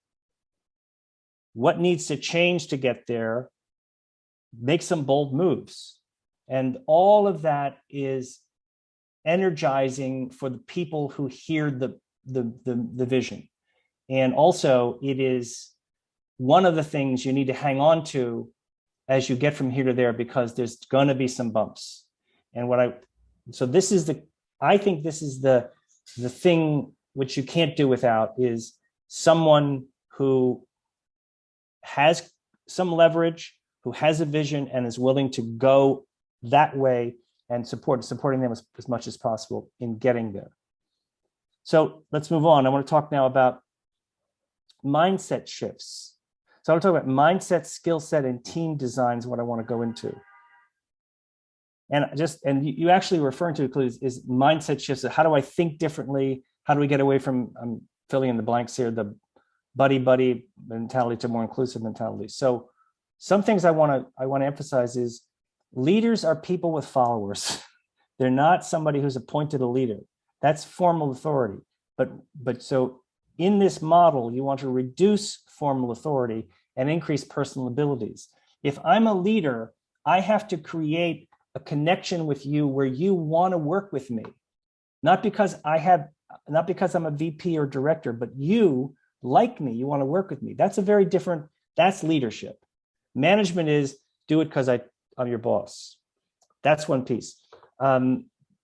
What needs to change to get there? Make some bold moves. And all of that is energizing for the people who hear the vision. And also it is one of the things you need to hang on to as you get from here to there, because there's going to be some bumps. And I think this is the thing which you can't do without, is someone who has some leverage, who has a vision and is willing to go that way and supporting them as much as possible in getting there. So let's move on. I want to talk now about mindset shifts. So I'll talk about mindset, skill set, and team design is what I want to go into. And you actually referring to is mindset shifts. How do I think differently? How do we get away from, I'm filling in the blanks here, the buddy mentality to more inclusive mentality. So some things I want to emphasize is leaders are people with followers. They're not somebody who's appointed a leader. That's formal authority. But so in this model, you want to reduce formal authority and increase personal abilities. If I'm a leader, I have to create a connection with you where you want to work with me, not because I'm a VP or director, but you like me, you want to work with me. That's that's leadership. Management is do it because I'm your boss. That's one piece.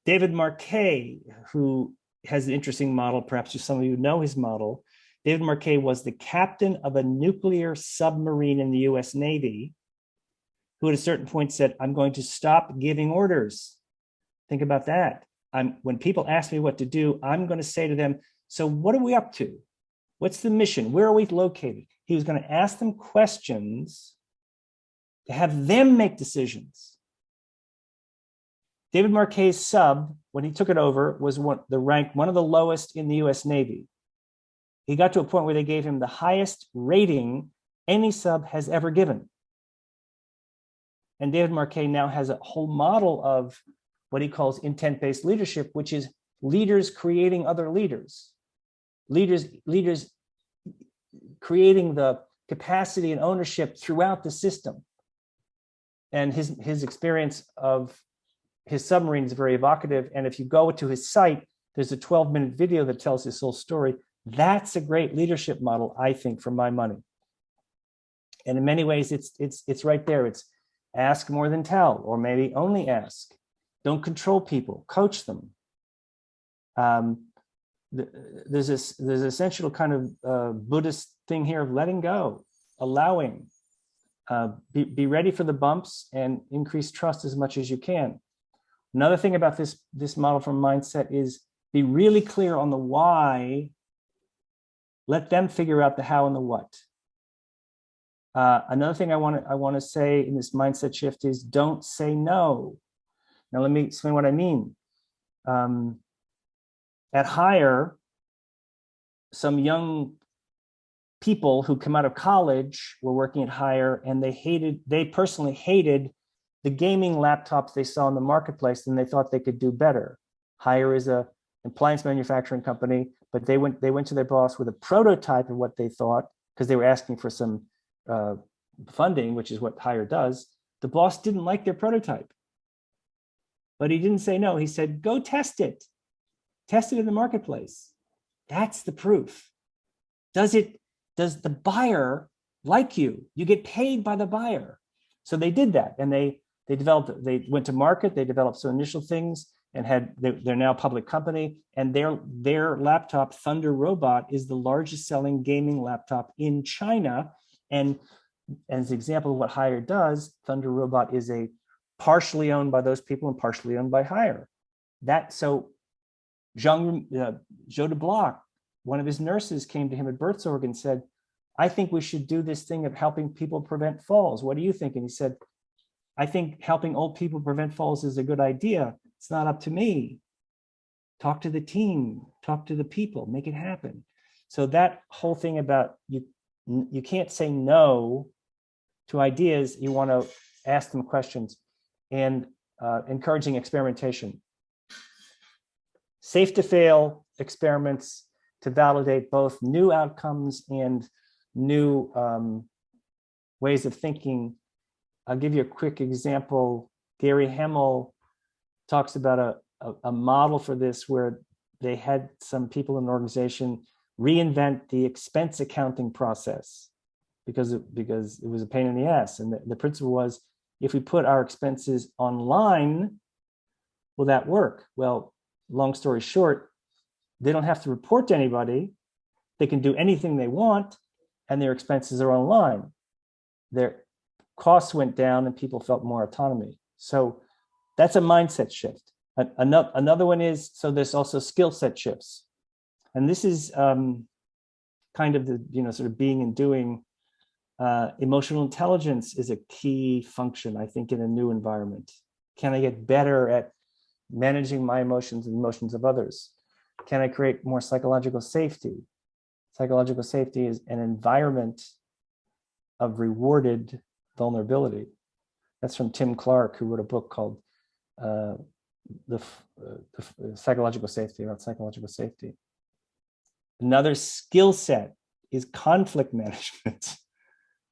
David Marquet, who has an interesting model, perhaps some of you know his model. David Marquet was the captain of a nuclear submarine in the US Navy, who at a certain point said, I'm going to stop giving orders. Think about that. When people ask me what to do, I'm going to say to them, so what are we up to? What's the mission? Where are we located? He was going to ask them questions to have them make decisions. David Marquet's sub, when he took it over, was one of the lowest in the US Navy. He got to a point where they gave him the highest rating any sub has ever given. And David Marquet now has a whole model of what he calls intent-based leadership, which is leaders creating other leaders. Leaders creating the capacity and ownership throughout the system. And his experience of his submarine is very evocative. And if you go to his site, there's a 12-minute video that tells his whole story. That's a great leadership model, I think, for my money. And in many ways, it's right there. It's ask more than tell, or maybe only ask. Don't control people, coach them. There's essential kind of Buddhist thing here of letting go, allowing, be ready for the bumps and increase trust as much as you can. Another thing about this model from mindset is be really clear on the why. Let them figure out the how and the what. Another thing I want to say in this mindset shift is don't say no. Now let me explain what I mean. At Hire, some young people who come out of college were working at Hire, and they personally hated the gaming laptops they saw in the marketplace, and they thought they could do better. Hire is an appliance manufacturing company, but they went to their boss with a prototype of what they thought, because they were asking for some funding, which is what Hire does. The boss didn't like their prototype, but he didn't say no. He said, go test it. Test it in the marketplace. That's the proof. Does the buyer like you? You get paid by the buyer. So they did that, and they went to market, they developed some initial things, and they're now a public company, and their laptop, Thunder Robot, is the largest selling gaming laptop in China. And as an example of what Hire does, Thunder Robot is partially owned by those people and partially owned by Hire. Joe de Block, one of his nurses, came to him at Bertsorg and said, I think we should do this thing of helping people prevent falls. What do you think? And he said, I think helping old people prevent falls is a good idea. It's not up to me. Talk to the team, talk to the people, make it happen. So that whole thing about you can't say no to ideas. You want to ask them questions, and encouraging experimentation. Safe to fail experiments to validate both new outcomes and new ways of thinking. I'll give you a quick example. Gary Hemmel talks about a model for this, where they had some people in an organization reinvent the expense accounting process because it was a pain in the ass. And the principle was, if we put our expenses online, will that work? Well, long story short, they don't have to report to anybody. They can do anything they want, and their expenses are online. Their costs went down and people felt more autonomy. So that's a mindset shift. Another one is, so there's also skill set shifts. And this is kind of the, sort of being and doing Emotional intelligence is a key function, I think, in a new environment. Can I get better at managing my emotions and emotions of others? Can I create more psychological safety? Psychological safety is an environment of rewarded vulnerability. That's from Tim Clark, who wrote a book called the Psychological Safety, about psychological safety. Another skill set is conflict management.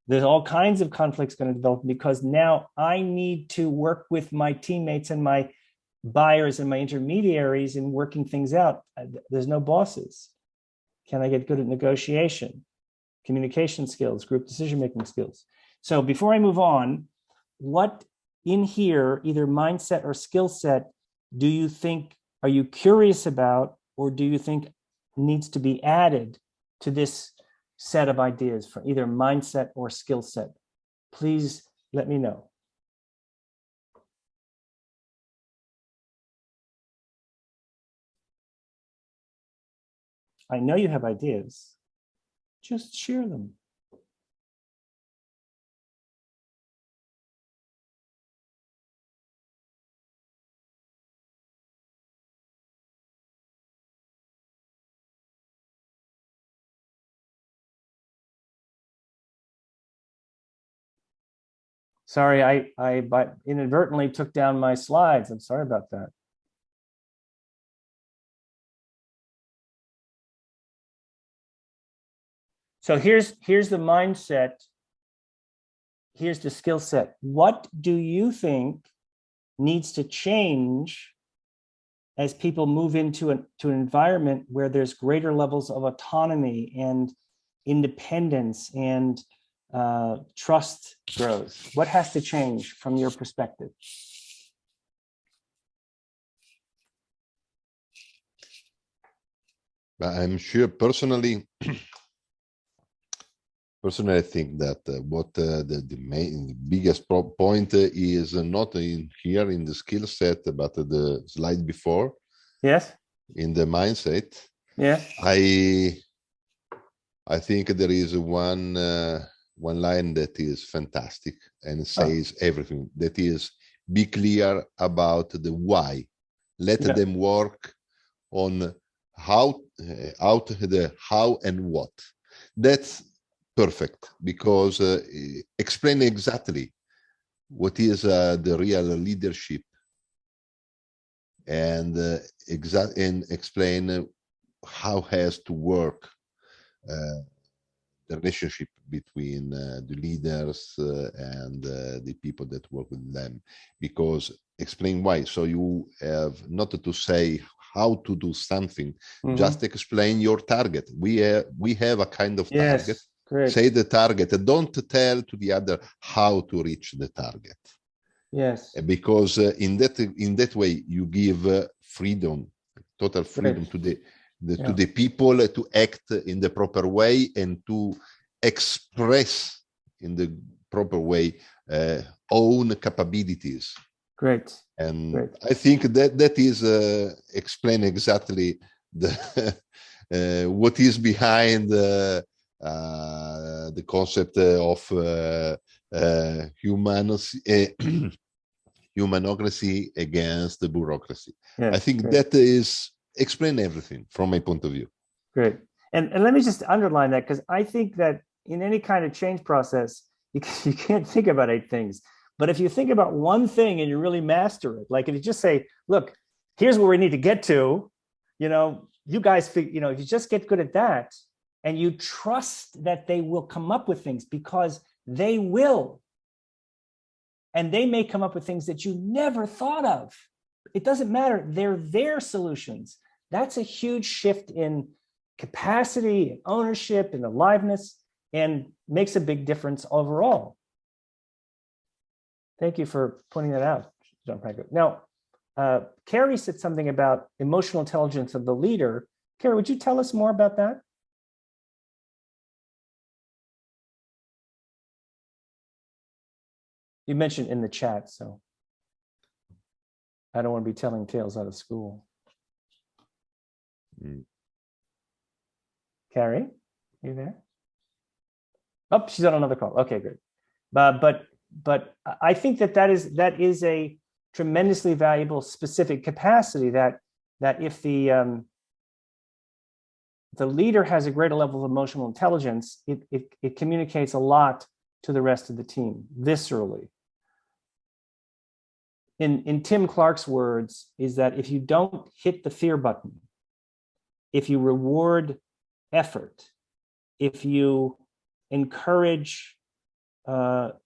There's all kinds of conflicts going to develop because now I need to work with my teammates and my buyers and my intermediaries in working things out. There's no bosses. Can I get good at negotiation, communication skills, group decision-making skills? So before I move on, what in here, either mindset or skill set, do you think, are you curious about, or do you think needs to be added to this set of ideas for either mindset or skill set? Please let me know. I know you have ideas. Just share them. Sorry, I inadvertently took down my slides. I'm sorry about that. So here's the mindset. Here's the skill set. What do you think needs to change as people move into an environment where there's greater levels of autonomy and independence and trust grows? What has to change from your perspective? I'm sure personally, I think that what the biggest point is not in here in the skill set, but the slide before. Yes. In the mindset. Yes. I think there is one line that is fantastic and says everything. That is, be clear about the why. Let them work on how and what. That's perfect, because explain exactly what is the real leadership, and explain how has to work the relationship between the leaders and the people that work with them, because explain why. So you have not to say how to do something, just explain your target. We have a kind of target. Great. Say the target, don't tell to the other how to reach the target. Yes. Because in that way you give freedom, total freedom to the people to act in the proper way and to express in the proper way own capabilities. Great. And Great. I think that is explain exactly the what is behind the concept of humanocracy against the bureaucracy. Yes, I think that is explain everything from my point of view. Great. And let me just underline that, because I think that in any kind of change process, you can't think about 8 things. But if you think about one thing and you really master it, like if you just say, look, here's where we need to get to, you guys, if you just get good at that and you trust that they will come up with things, because they will. And they may come up with things that you never thought of. It doesn't matter. They're their solutions. That's a huge shift in capacity and ownership and aliveness, and makes a big difference overall. Thank you for pointing that out, Gianfranco. Now, Carrie said something about emotional intelligence of the leader. Carrie, would you tell us more about that? You mentioned in the chat, so I don't want to be telling tales out of school. Carrie, you there? Oh, she's on another call. Okay, good. But I think that is a tremendously valuable specific capacity that if the leader has a greater level of emotional intelligence, it communicates a lot to the rest of the team viscerally. In Tim Clark's words, is that if you don't hit the fear button, if you reward effort, if you encourage the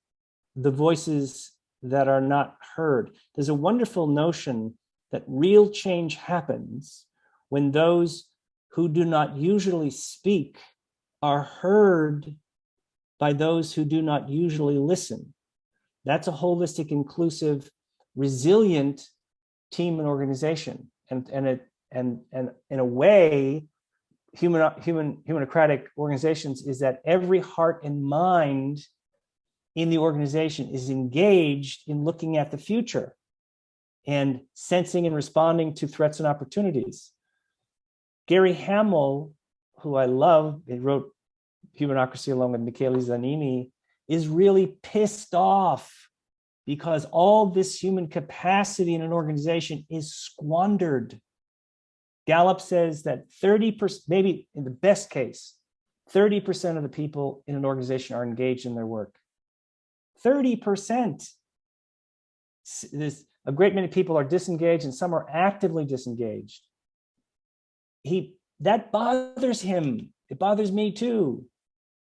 voices that are not heard, there's a wonderful notion that real change happens when those who do not usually speak are heard by those who do not usually listen. That's a holistic, inclusive, resilient team and organization. And in a way, humanocratic organizations is that every heart and mind in the organization is engaged in looking at the future and sensing and responding to threats and opportunities. Gary Hamel, who I love, he wrote Humanocracy along with Michele Zanini, is really pissed off because all this human capacity in an organization is squandered. Gallup says that 30%, maybe in the best case, 30% of the people in an organization are engaged in their work. 30%. A great many people are disengaged and some are actively disengaged. That bothers him. It bothers me too.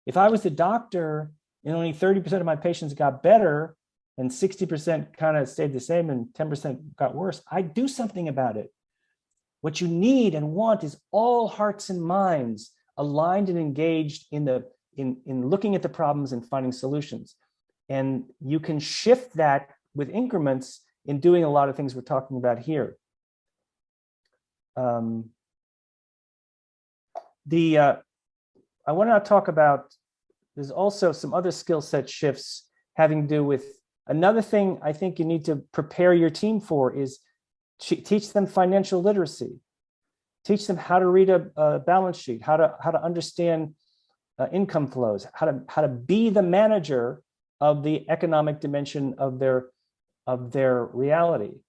If I was the doctor and only 30% of my patients got better and 60% kind of stayed the same and 10% got worse, I'd do something about it. What you need and want is all hearts and minds aligned and engaged in looking at the problems and finding solutions. And you can shift that with increments in doing a lot of things we're talking about here. I want to talk about, there's also some other skill set shifts having to do with another thing I think you need to prepare your team for is teach them financial literacy. Teach them how to read a balance sheet, how to understand income flows, how to be the manager of the economic dimension of their reality.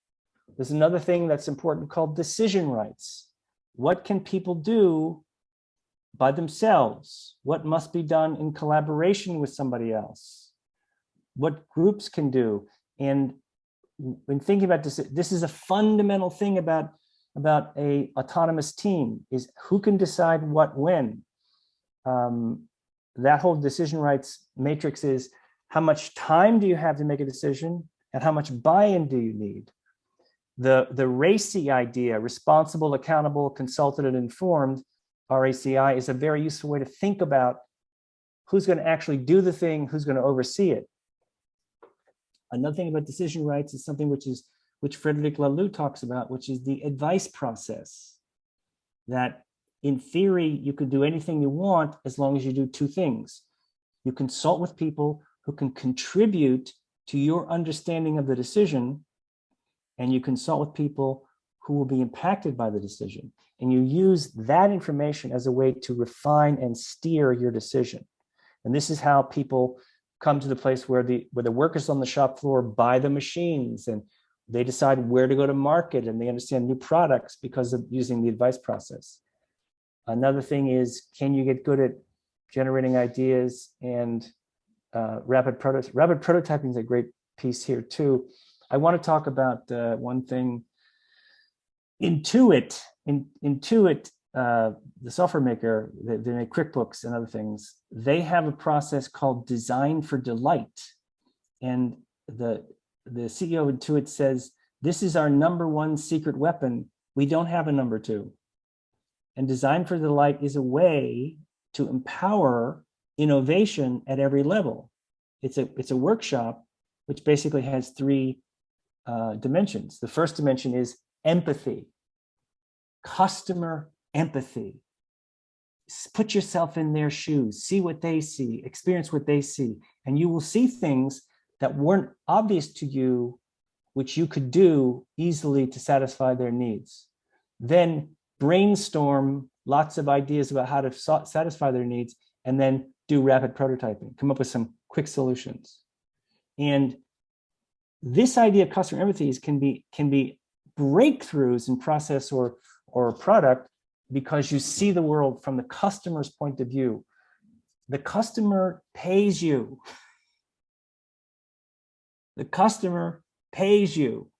There's another thing that's important called decision rights. What can people do by themselves? What must be done in collaboration with somebody else? What groups can do? And when thinking about this is a fundamental thing about a autonomous team, is who can decide what when. That whole decision rights matrix is how much time do you have to make a decision and how much buy-in do you need? The RACI idea, responsible, accountable, consulted, and informed, RACI, is a very useful way to think about who's going to actually do the thing, who's going to oversee it. Another thing about decision rights is something which Frederic Laloux talks about, which is the advice process. That in theory, you could do anything you want as long as you do two things. You consult with people who can contribute to your understanding of the decision, and you consult with people who will be impacted by the decision. And you use that information as a way to refine and steer your decision. And this is how people come to the place where the workers on the shop floor buy the machines and they decide where to go to market and they understand new products because of using the advice process. Another thing is, can you get good at generating ideas and rapid prototyping? Rapid prototyping is a great piece here too. I want to talk about one thing. Intuit, the software maker, they make QuickBooks and other things. They have a process called Design for Delight. And the CEO of Intuit says, this is our #1 secret weapon. We don't have a #2. And Design for Delight is a way to empower innovation at every level. It's a workshop which basically has 3 dimensions. The first dimension is empathy, customer empathy. Put yourself in their shoes, see what they see, experience what they see, and you will see things that weren't obvious to you, which you could do easily to satisfy their needs. Then brainstorm lots of ideas about how to satisfy their needs, and then do rapid prototyping, come up with some quick solutions. And this idea of customer empathies can be breakthroughs in process or product, because you see the world from the customer's point of view. The customer pays you. The customer pays you.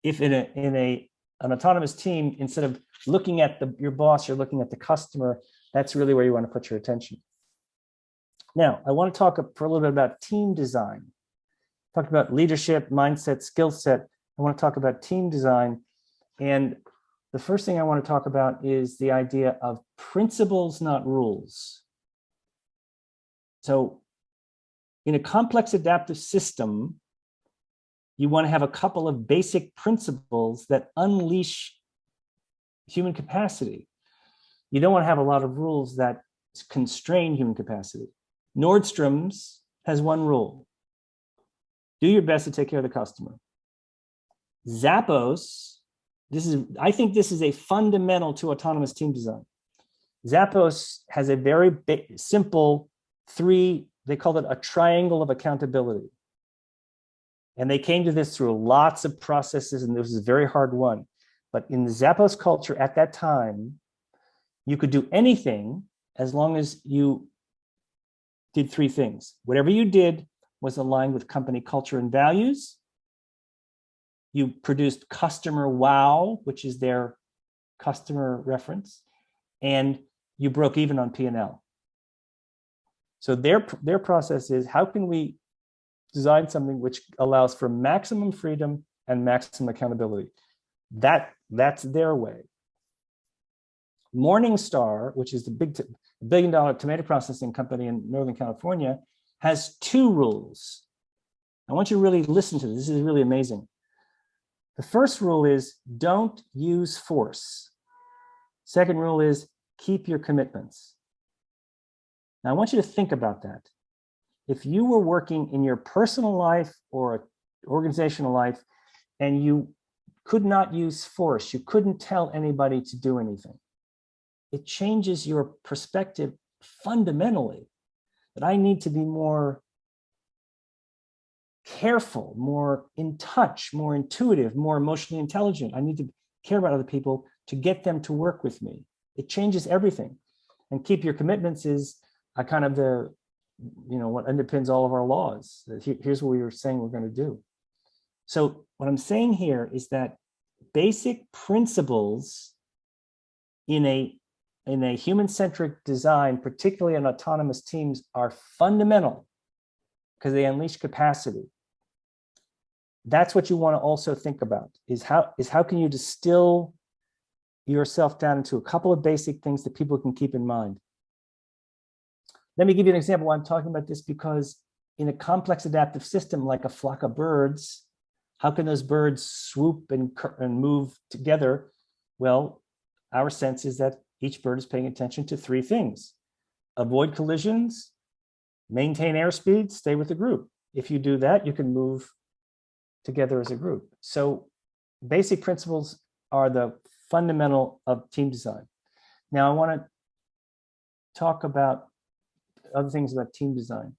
If in an autonomous team, instead of looking at your boss, you're looking at the customer, that's really where you want to put your attention. Now, I want to talk for a little bit about team design. Talked about leadership, mindset, skill set. I want to talk about team design. And the first thing I want to talk about is the idea of principles, not rules. So in a complex adaptive system, you want to have a couple of basic principles that unleash human capacity. You don't want to have a lot of rules that constrain human capacity. Nordstrom's has one rule: do your best to take care of the customer. Zappos, I think this is a fundamental to autonomous team design. Zappos has a very simple they call it a triangle of accountability. And they came to this through lots of processes, and this is a very hard one. But in the Zappos culture at that time, you could do anything as long as you did three things. Whatever you did was aligned with company culture and values. You produced customer wow, which is their customer reference, and you broke even on P&L. So their process is, how can we design something which allows for maximum freedom and maximum accountability? That's their way. Morningstar, which is the big billion-dollar tomato processing company in Northern California, has two rules. I want you to really listen to this. This is really amazing. The first rule is don't use force. Second rule is keep your commitments. Now, I want you to think about that. If you were working in your personal life or organizational life and you could not use force, you couldn't tell anybody to do anything, it changes your perspective fundamentally. That I need to be more careful, more in touch, more intuitive, more emotionally intelligent. I need to care about other people to get them to work with me. It changes everything. And keep your commitments is kind of what underpins all of our laws. Here's what we were saying we're going to do. So what I'm saying here is that basic principles in a human-centric design, particularly in autonomous teams, are fundamental because they unleash capacity. That's what you want to also think about, is how can you distill yourself down into a couple of basic things that people can keep in mind. Let me give you an example why I'm talking about this, because in a complex adaptive system like a flock of birds, how can those birds swoop and move together? Well, our sense is that each bird is paying attention to three things: avoid collisions, maintain airspeed, stay with the group. If you do that, you can move together as a group. So basic principles are the fundamental of team design. Now I want to talk about other things about team design.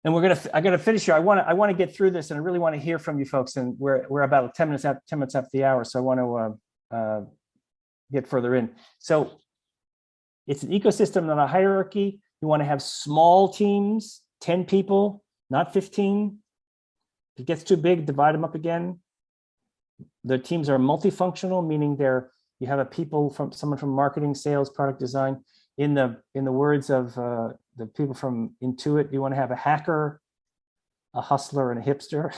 And I got to finish here. I want to get through this, and I really want to hear from you folks. And we're about 10 minutes after the hour, so I want to get further in. So it's an ecosystem, not a hierarchy. You want to have small teams, 10 people, not 15. If it gets too big, divide them up again. The teams are multifunctional, meaning you have someone from marketing, sales, product design. In the words of the people from Intuit, you want to have a hacker, a hustler, and a hipster.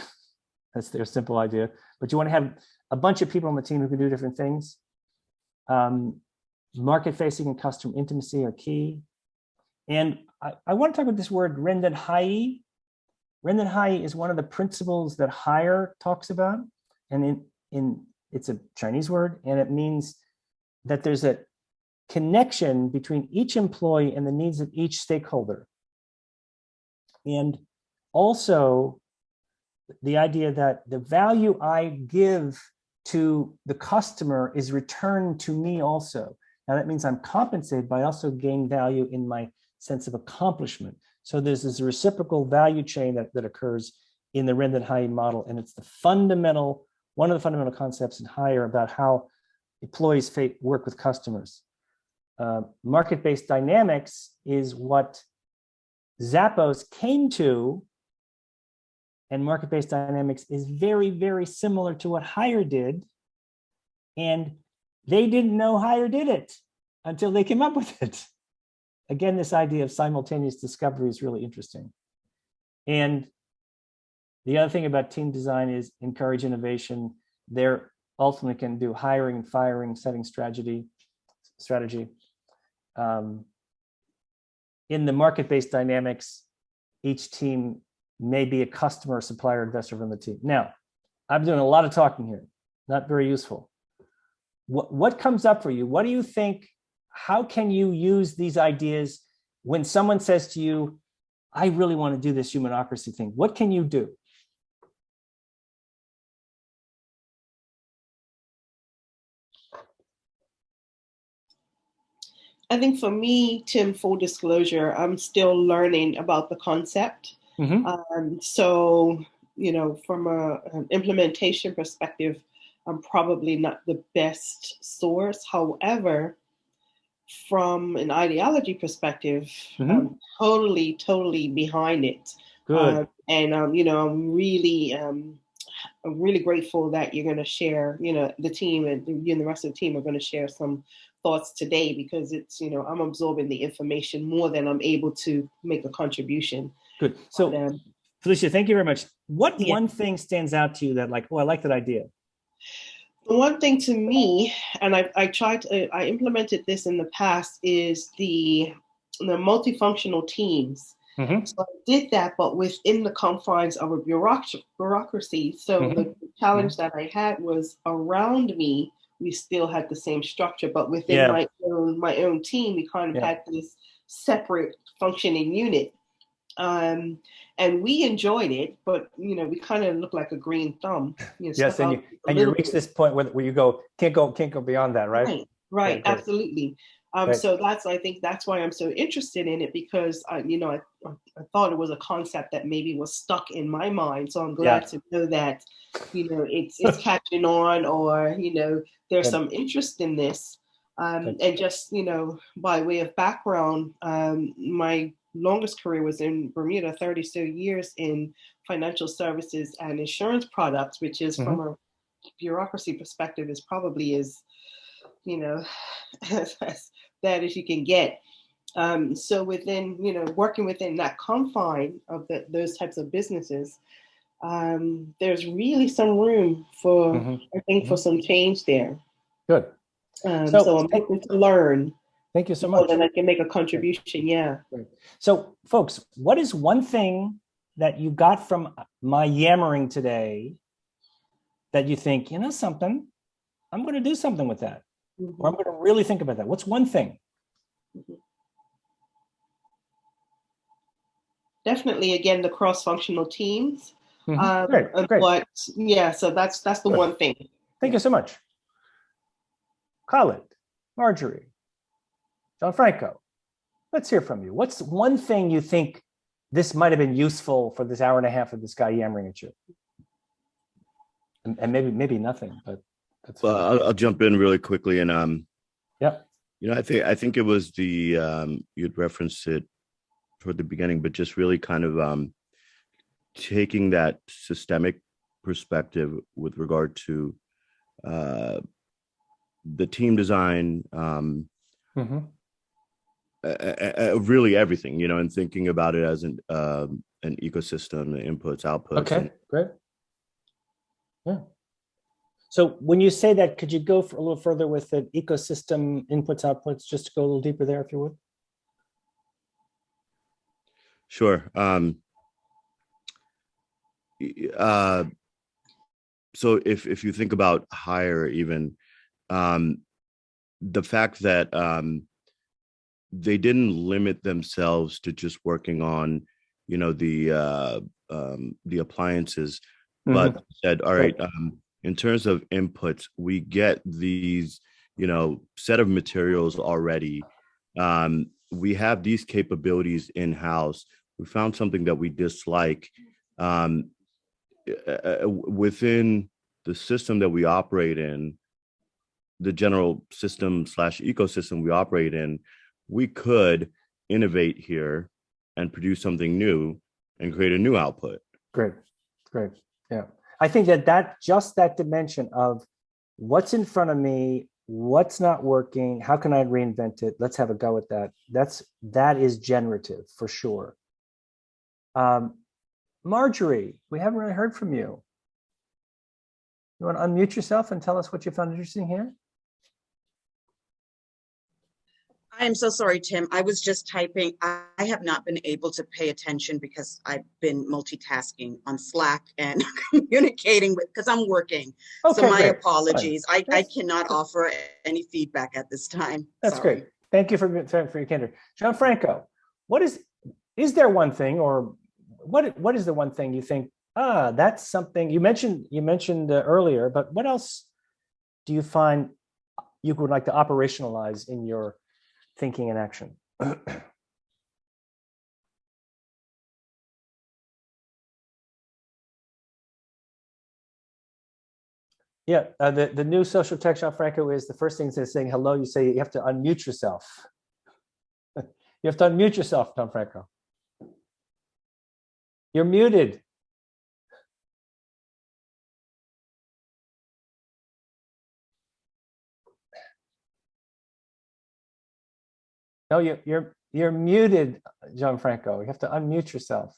That's their simple idea. But you want to have a bunch of people on the team who can do different things. Market-facing and customer intimacy are key. And I want to talk about this word, reinvented. Reinvented is one of the principles that Hire talks about. And it's a Chinese word, and it means that there's a connection between each employee and the needs of each stakeholder. And also the idea that the value I give to the customer is returned to me also. Now that means I'm compensated, but I also gain value in my sense of accomplishment. So there's this reciprocal value chain that occurs in the Reinvented model, and it's one of the fundamental concepts in Hire about how employees work with customers. Market-based dynamics is what Zappos came to, and market-based dynamics is very, very similar to what Hire did, and they didn't know Hire did it until they came up with it. Again, this idea of simultaneous discovery is really interesting. And the other thing about team design is encourage innovation. They're ultimately can do hiring and firing, setting strategy. In the market-based dynamics, each team may be a customer, supplier, investor from the team. Now, I'm doing a lot of talking here, not very useful. What comes up for you? What do you think? How can you use these ideas when someone says to you, I really want to do this humanocracy thing? What can you do? I think for me, Tim, full disclosure, I'm still learning about the concept. So, from an implementation perspective, I'm probably not the best source. However, from an ideology perspective, I'm totally behind it. Good. I'm really grateful that you're going to share, the team and you and the rest of the team are going to share some thoughts today, because it's, I'm absorbing the information more than I'm able to make a contribution. Good. So Felicia, thank you very much. What one thing stands out to you that I like that idea? The one thing to me, and I implemented this in the past, is the multifunctional teams. So I did that, but within the confines of a bureaucracy. So the challenge that I had was around me, we still had the same structure, but within my own team, we kind of had this separate functioning unit. And we enjoyed it, but we kind of look like a green thumb. Yes, and you reach this point where you can't go beyond that, right? Right, absolutely. So I think that's why I'm so interested in it, because I thought it was a concept that maybe was stuck in my mind. So I'm glad to know that it's catching on, or there's some interest in this. And just by way of background, my longest career was in Bermuda, 30 so years in financial services and insurance products, which is from a bureaucracy perspective is probably as as bad as you can get. So within working within that confine of those types of businesses, there's really some room for I think for some change there. Good. So I'm looking to learn. Thank you so much. So that I can make a contribution. Yeah. So, folks, what is one thing that you got from my yammering today that you think, something, I'm going to do something with that, or I'm going to really think about that? What's one thing? Definitely, again, the cross-functional teams. Great. But yeah, so that's the one thing. Thank you so much. Khaled, Marjorie, Gianfranco, let's hear from you. What's one thing you think this might have been useful for this hour and a half of this guy yammering at you? And maybe nothing, but that's well, I'll jump in really quickly. And I think it was the you'd referenced it toward the beginning, but just really kind of taking that systemic perspective with regard to the team design, really everything, and thinking about it as an ecosystem, inputs, outputs. Okay, great. Yeah. So when you say that, could you go a little further with the ecosystem, inputs, outputs, just to go a little deeper there, if you would? Sure. So if you think about Hire, even the fact that they didn't limit themselves to just working on, the appliances, but said, all right, in terms of inputs, we get these set of materials already. We have these capabilities in-house. We found something that we dislike. Within the system that we operate in, the general system / ecosystem we operate in, we could innovate here and produce something new and create a new output. Great. Yeah. I think that just that dimension of what's in front of me, what's not working, how can I reinvent it? Let's have a go at that. That is generative for sure. Marjorie, we haven't really heard from you. You want to unmute yourself and tell us what you found interesting here? I am so sorry, Tim. I was just typing. I have not been able to pay attention because I've been multitasking on Slack and communicating because I'm working. Okay, so my apologies. I cannot offer any feedback at this time. That's great. Thank you for your candor. Gianfranco, is there one thing, or what is the one thing you think, that's something you mentioned earlier, but what else do you find you would like to operationalize in your thinking and action? Yeah, the new social text, Gianfranco, is the first thing is saying hello. You say you have to unmute yourself. You have to unmute yourself, Gianfranco. You're muted. No, you're muted, Gianfranco. You have to unmute yourself.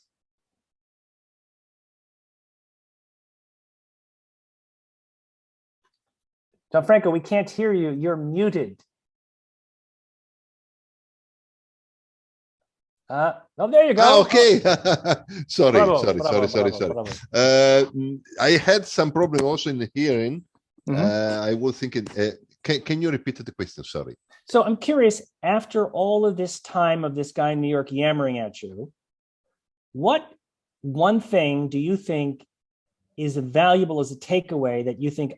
Gianfranco, we can't hear you. You're muted. Oh, there you go. Okay. Sorry. I had some problem also in the hearing. I was thinking, can you repeat the question? Sorry. So I'm curious, after all of this time of this guy in New York yammering at you, what one thing do you think is valuable as a takeaway that you think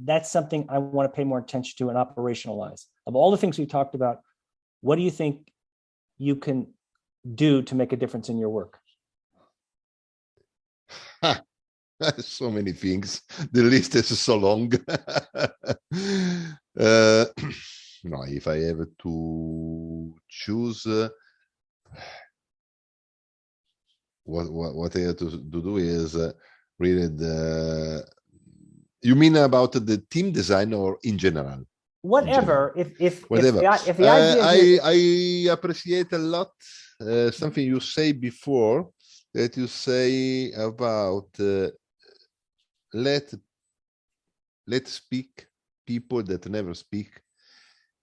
that's something I want to pay more attention to and operationalize? Of all the things we talked about, what do you think you can do to make a difference in your work? So many things. The list is so long. No, if I have to choose, what I have to do is really you mean about the team design or in general? Whatever. Whatever. If the idea I appreciate a lot something you say before, that you say about let speak people that never speak,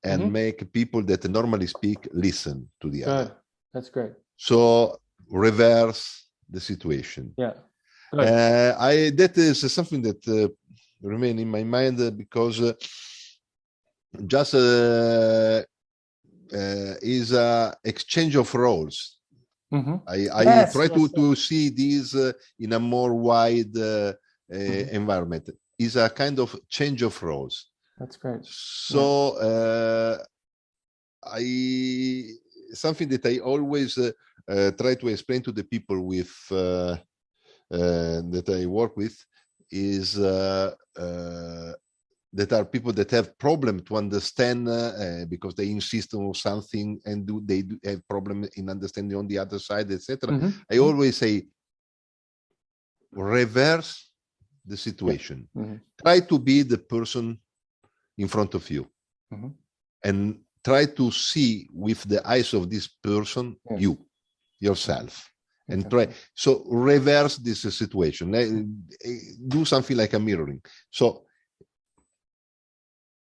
and make people that normally speak listen to the other. That's great. So reverse the situation. Yeah. That is something that remain in my mind because just is a exchange of roles. I try to see this in a more wide environment. Is a kind of change of roles. That's great. So something that I always try to explain to the people with that I work with is that are people that have problem to understand because they insist on something and they have problem in understanding on the other side, etc. I always say reverse the situation. Try to be the person in front of you and try to see with the eyes of this person yourself, and try so reverse this situation. Do something like a mirroring. So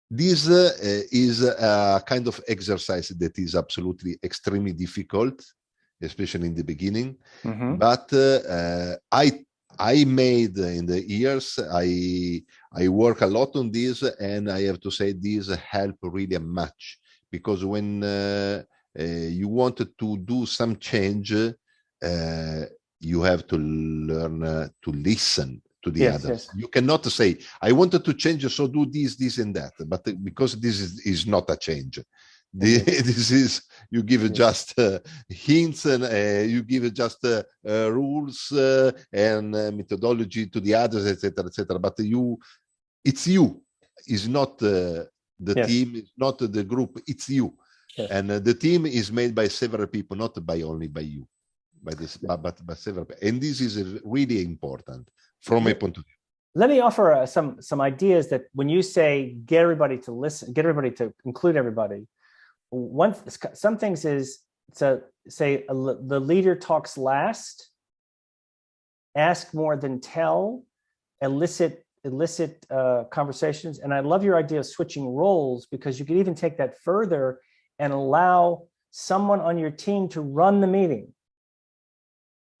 this is a kind of exercise that is absolutely extremely difficult, especially in the beginning. But I made in the years, I work a lot on this, and I have to say this help really much, because when you wanted to do some change, you have to learn to listen to the others. You cannot say, I wanted to change, so do this and that, but because this is not a change. This is, you give just hints, and you give just rules and methodology to the others, etc. But it's you. It's not the team. It's not the group. It's you. And the team is made by several people, not only by you, but by several people. And this is really important from my point of view. Let me offer some ideas that when you say get everybody to listen, get everybody to include everybody. Some things is to say the leader talks last, ask more than tell, elicit conversations. And I love your idea of switching roles, because you could even take that further and allow someone on your team to run the meeting,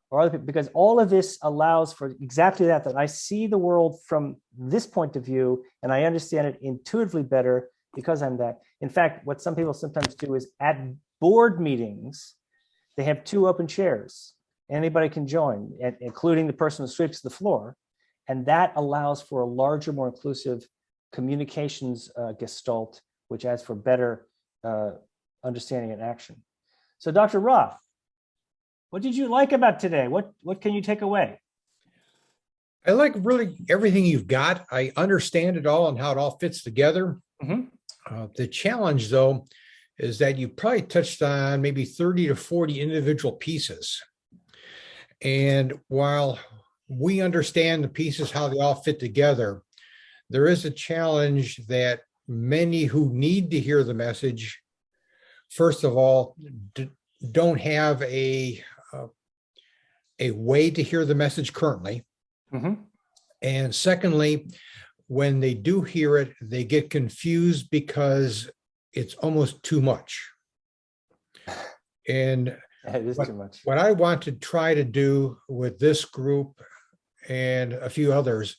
or other people, because all of this allows for exactly that I see the world from this point of view and I understand it intuitively better because I'm that. In fact, what some people sometimes do is at board meetings, they have 2 open chairs. Anybody can join, including the person who sweeps the floor. And that allows for a larger, more inclusive communications gestalt, which adds for better understanding and action. So Dr. Roth, what did you like about today? What can you take away? I like really everything you've got. I understand it all and how it all fits together. The challenge, though, is that you probably touched on maybe 30 to 40 individual pieces. And while we understand the pieces, how they all fit together, there is a challenge that many who need to hear the message, first of all, don't have a way to hear the message currently. And secondly, when they do hear it, they get confused because it's almost too much. And it is too much. What I want to try to do with this group and a few others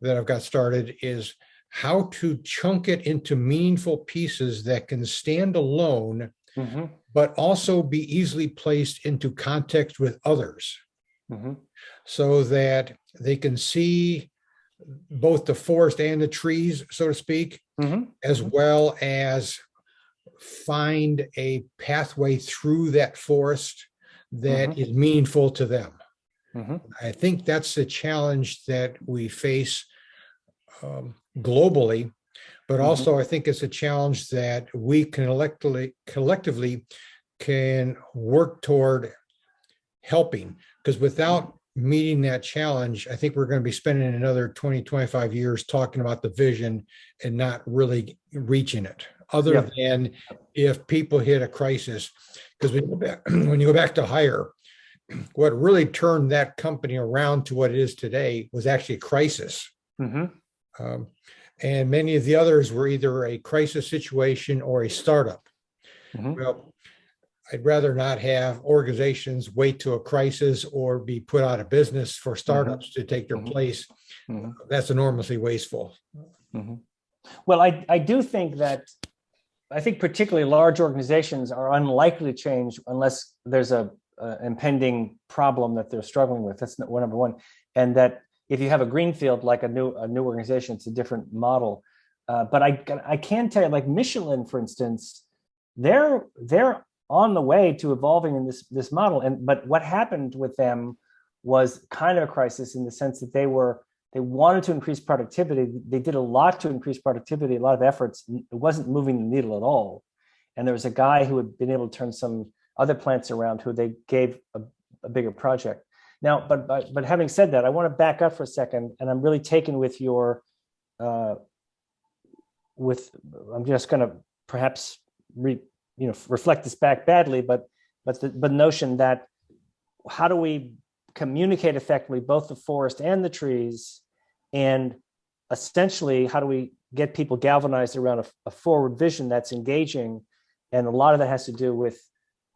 that I've got started is how to chunk it into meaningful pieces that can stand alone, but also be easily placed into context with others, so that they can see both the forest and the trees, so to speak, as well as find a pathway through that forest that is meaningful to them. I think that's the challenge that we face globally, but also I think it's a challenge that we can collectively can work toward helping, because without meeting that challenge, I think we're going to be spending another 20, 25 years talking about the vision and not really reaching it, other than if people hit a crisis. Because when you go back to hire, what really turned that company around to what it is today was actually a crisis. And many of the others were either a crisis situation or a startup. Well, I'd rather not have organizations wait to a crisis or be put out of business for startups to take their place. That's enormously wasteful. Well, I do think that, I think particularly large organizations are unlikely to change unless there's a impending problem that they're struggling with. That's number one. And that if you have a greenfield, like a new organization, it's a different model. But I can tell you, like Michelin, for instance, they're on the way to evolving in this model. But what happened with them was kind of a crisis in the sense that they wanted to increase productivity. They did a lot to increase productivity, a lot of efforts. It wasn't moving the needle at all. And there was a guy who had been able to turn some other plants around who they gave a bigger project. Now, but having said that, I want to back up for a second, and I'm really taken with your, I'm just going to perhaps reflect this back badly, but the notion that how do we communicate effectively both the forest and the trees, and essentially how do we get people galvanized around a forward vision that's engaging, and a lot of that has to do with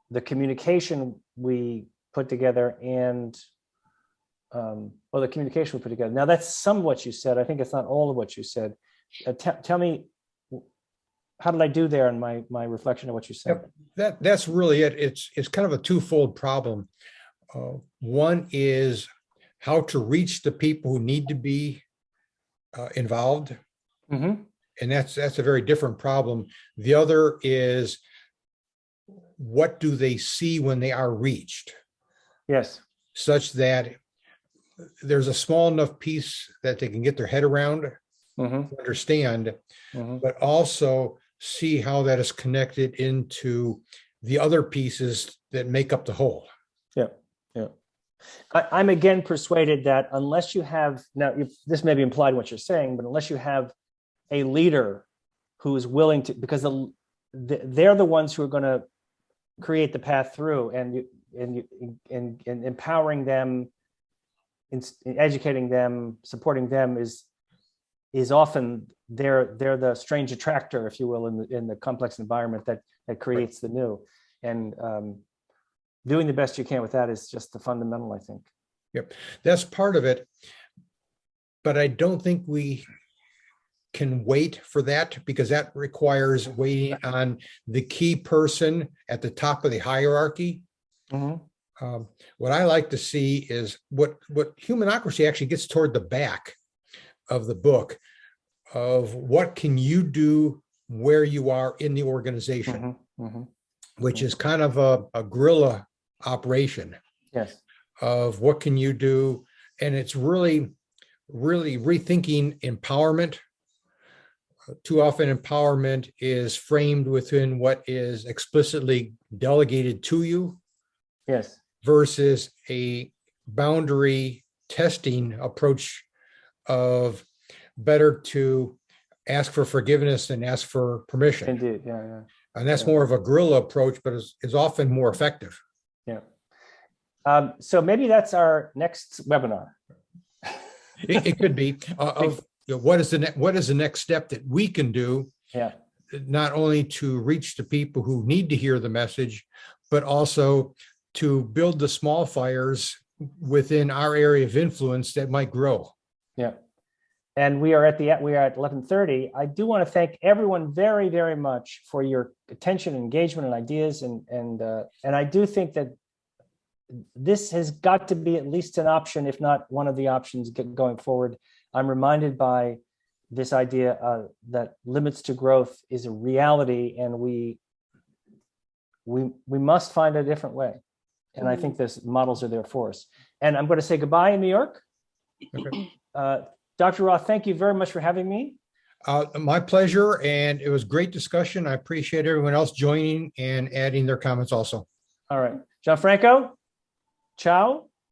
the communication we put together and the communication we put together. Now that's some of what you said. I think it's not all of what you said. Tell me, how did I do there in my reflection of what you said? That's really it. It's kind of a twofold problem. One is how to reach the people who need to be involved. Mm-hmm. And that's a very different problem. The other is, what do they see when they are reached? Yes. Such that there's a small enough piece that they can get their head around, understand, but also see how that is connected into the other pieces that make up the whole. Yeah, yeah. I'm again persuaded that unless you have, now this may be implied in what you're saying, but unless you have a leader who is willing to, because they're the ones who are going to create the path through, and empowering them, in educating them, supporting them is often they're the strange attractor, if you will, in the complex environment that creates the new. And doing the best you can with that is just the fundamental, I think. Yep, that's part of it. But I don't think we can wait for that, because that requires waiting on the key person at the top of the hierarchy. What I like to see is what Humanocracy actually gets toward the back of the book, of what can you do where you are in the organization, which is kind of a guerrilla operation. Yes. Of what can you do, and it's really rethinking empowerment. Too often empowerment is framed within what is explicitly delegated to you. Yes. Versus a boundary testing approach of better to ask for forgiveness than ask for permission. Indeed, yeah. And that's more of a guerrilla approach, but is often more effective. Yeah. So maybe that's our next webinar. It could be what is the next step that we can do, not only to reach the people who need to hear the message, but also to build the small fires within our area of influence that might grow. Yeah. And we are at 11:30. I do want to thank everyone very, very much for your attention, engagement, and ideas. And I do think that this has got to be at least an option, if not one of the options going forward. I'm reminded by this idea that limits to growth is a reality, and we must find a different way. And I think those models are there for us. And I'm going to say goodbye in New York. Okay. Dr. Roth, thank you very much for having me. My pleasure. And it was great discussion. I appreciate everyone else joining and adding their comments also. All right. Gianfranco, ciao.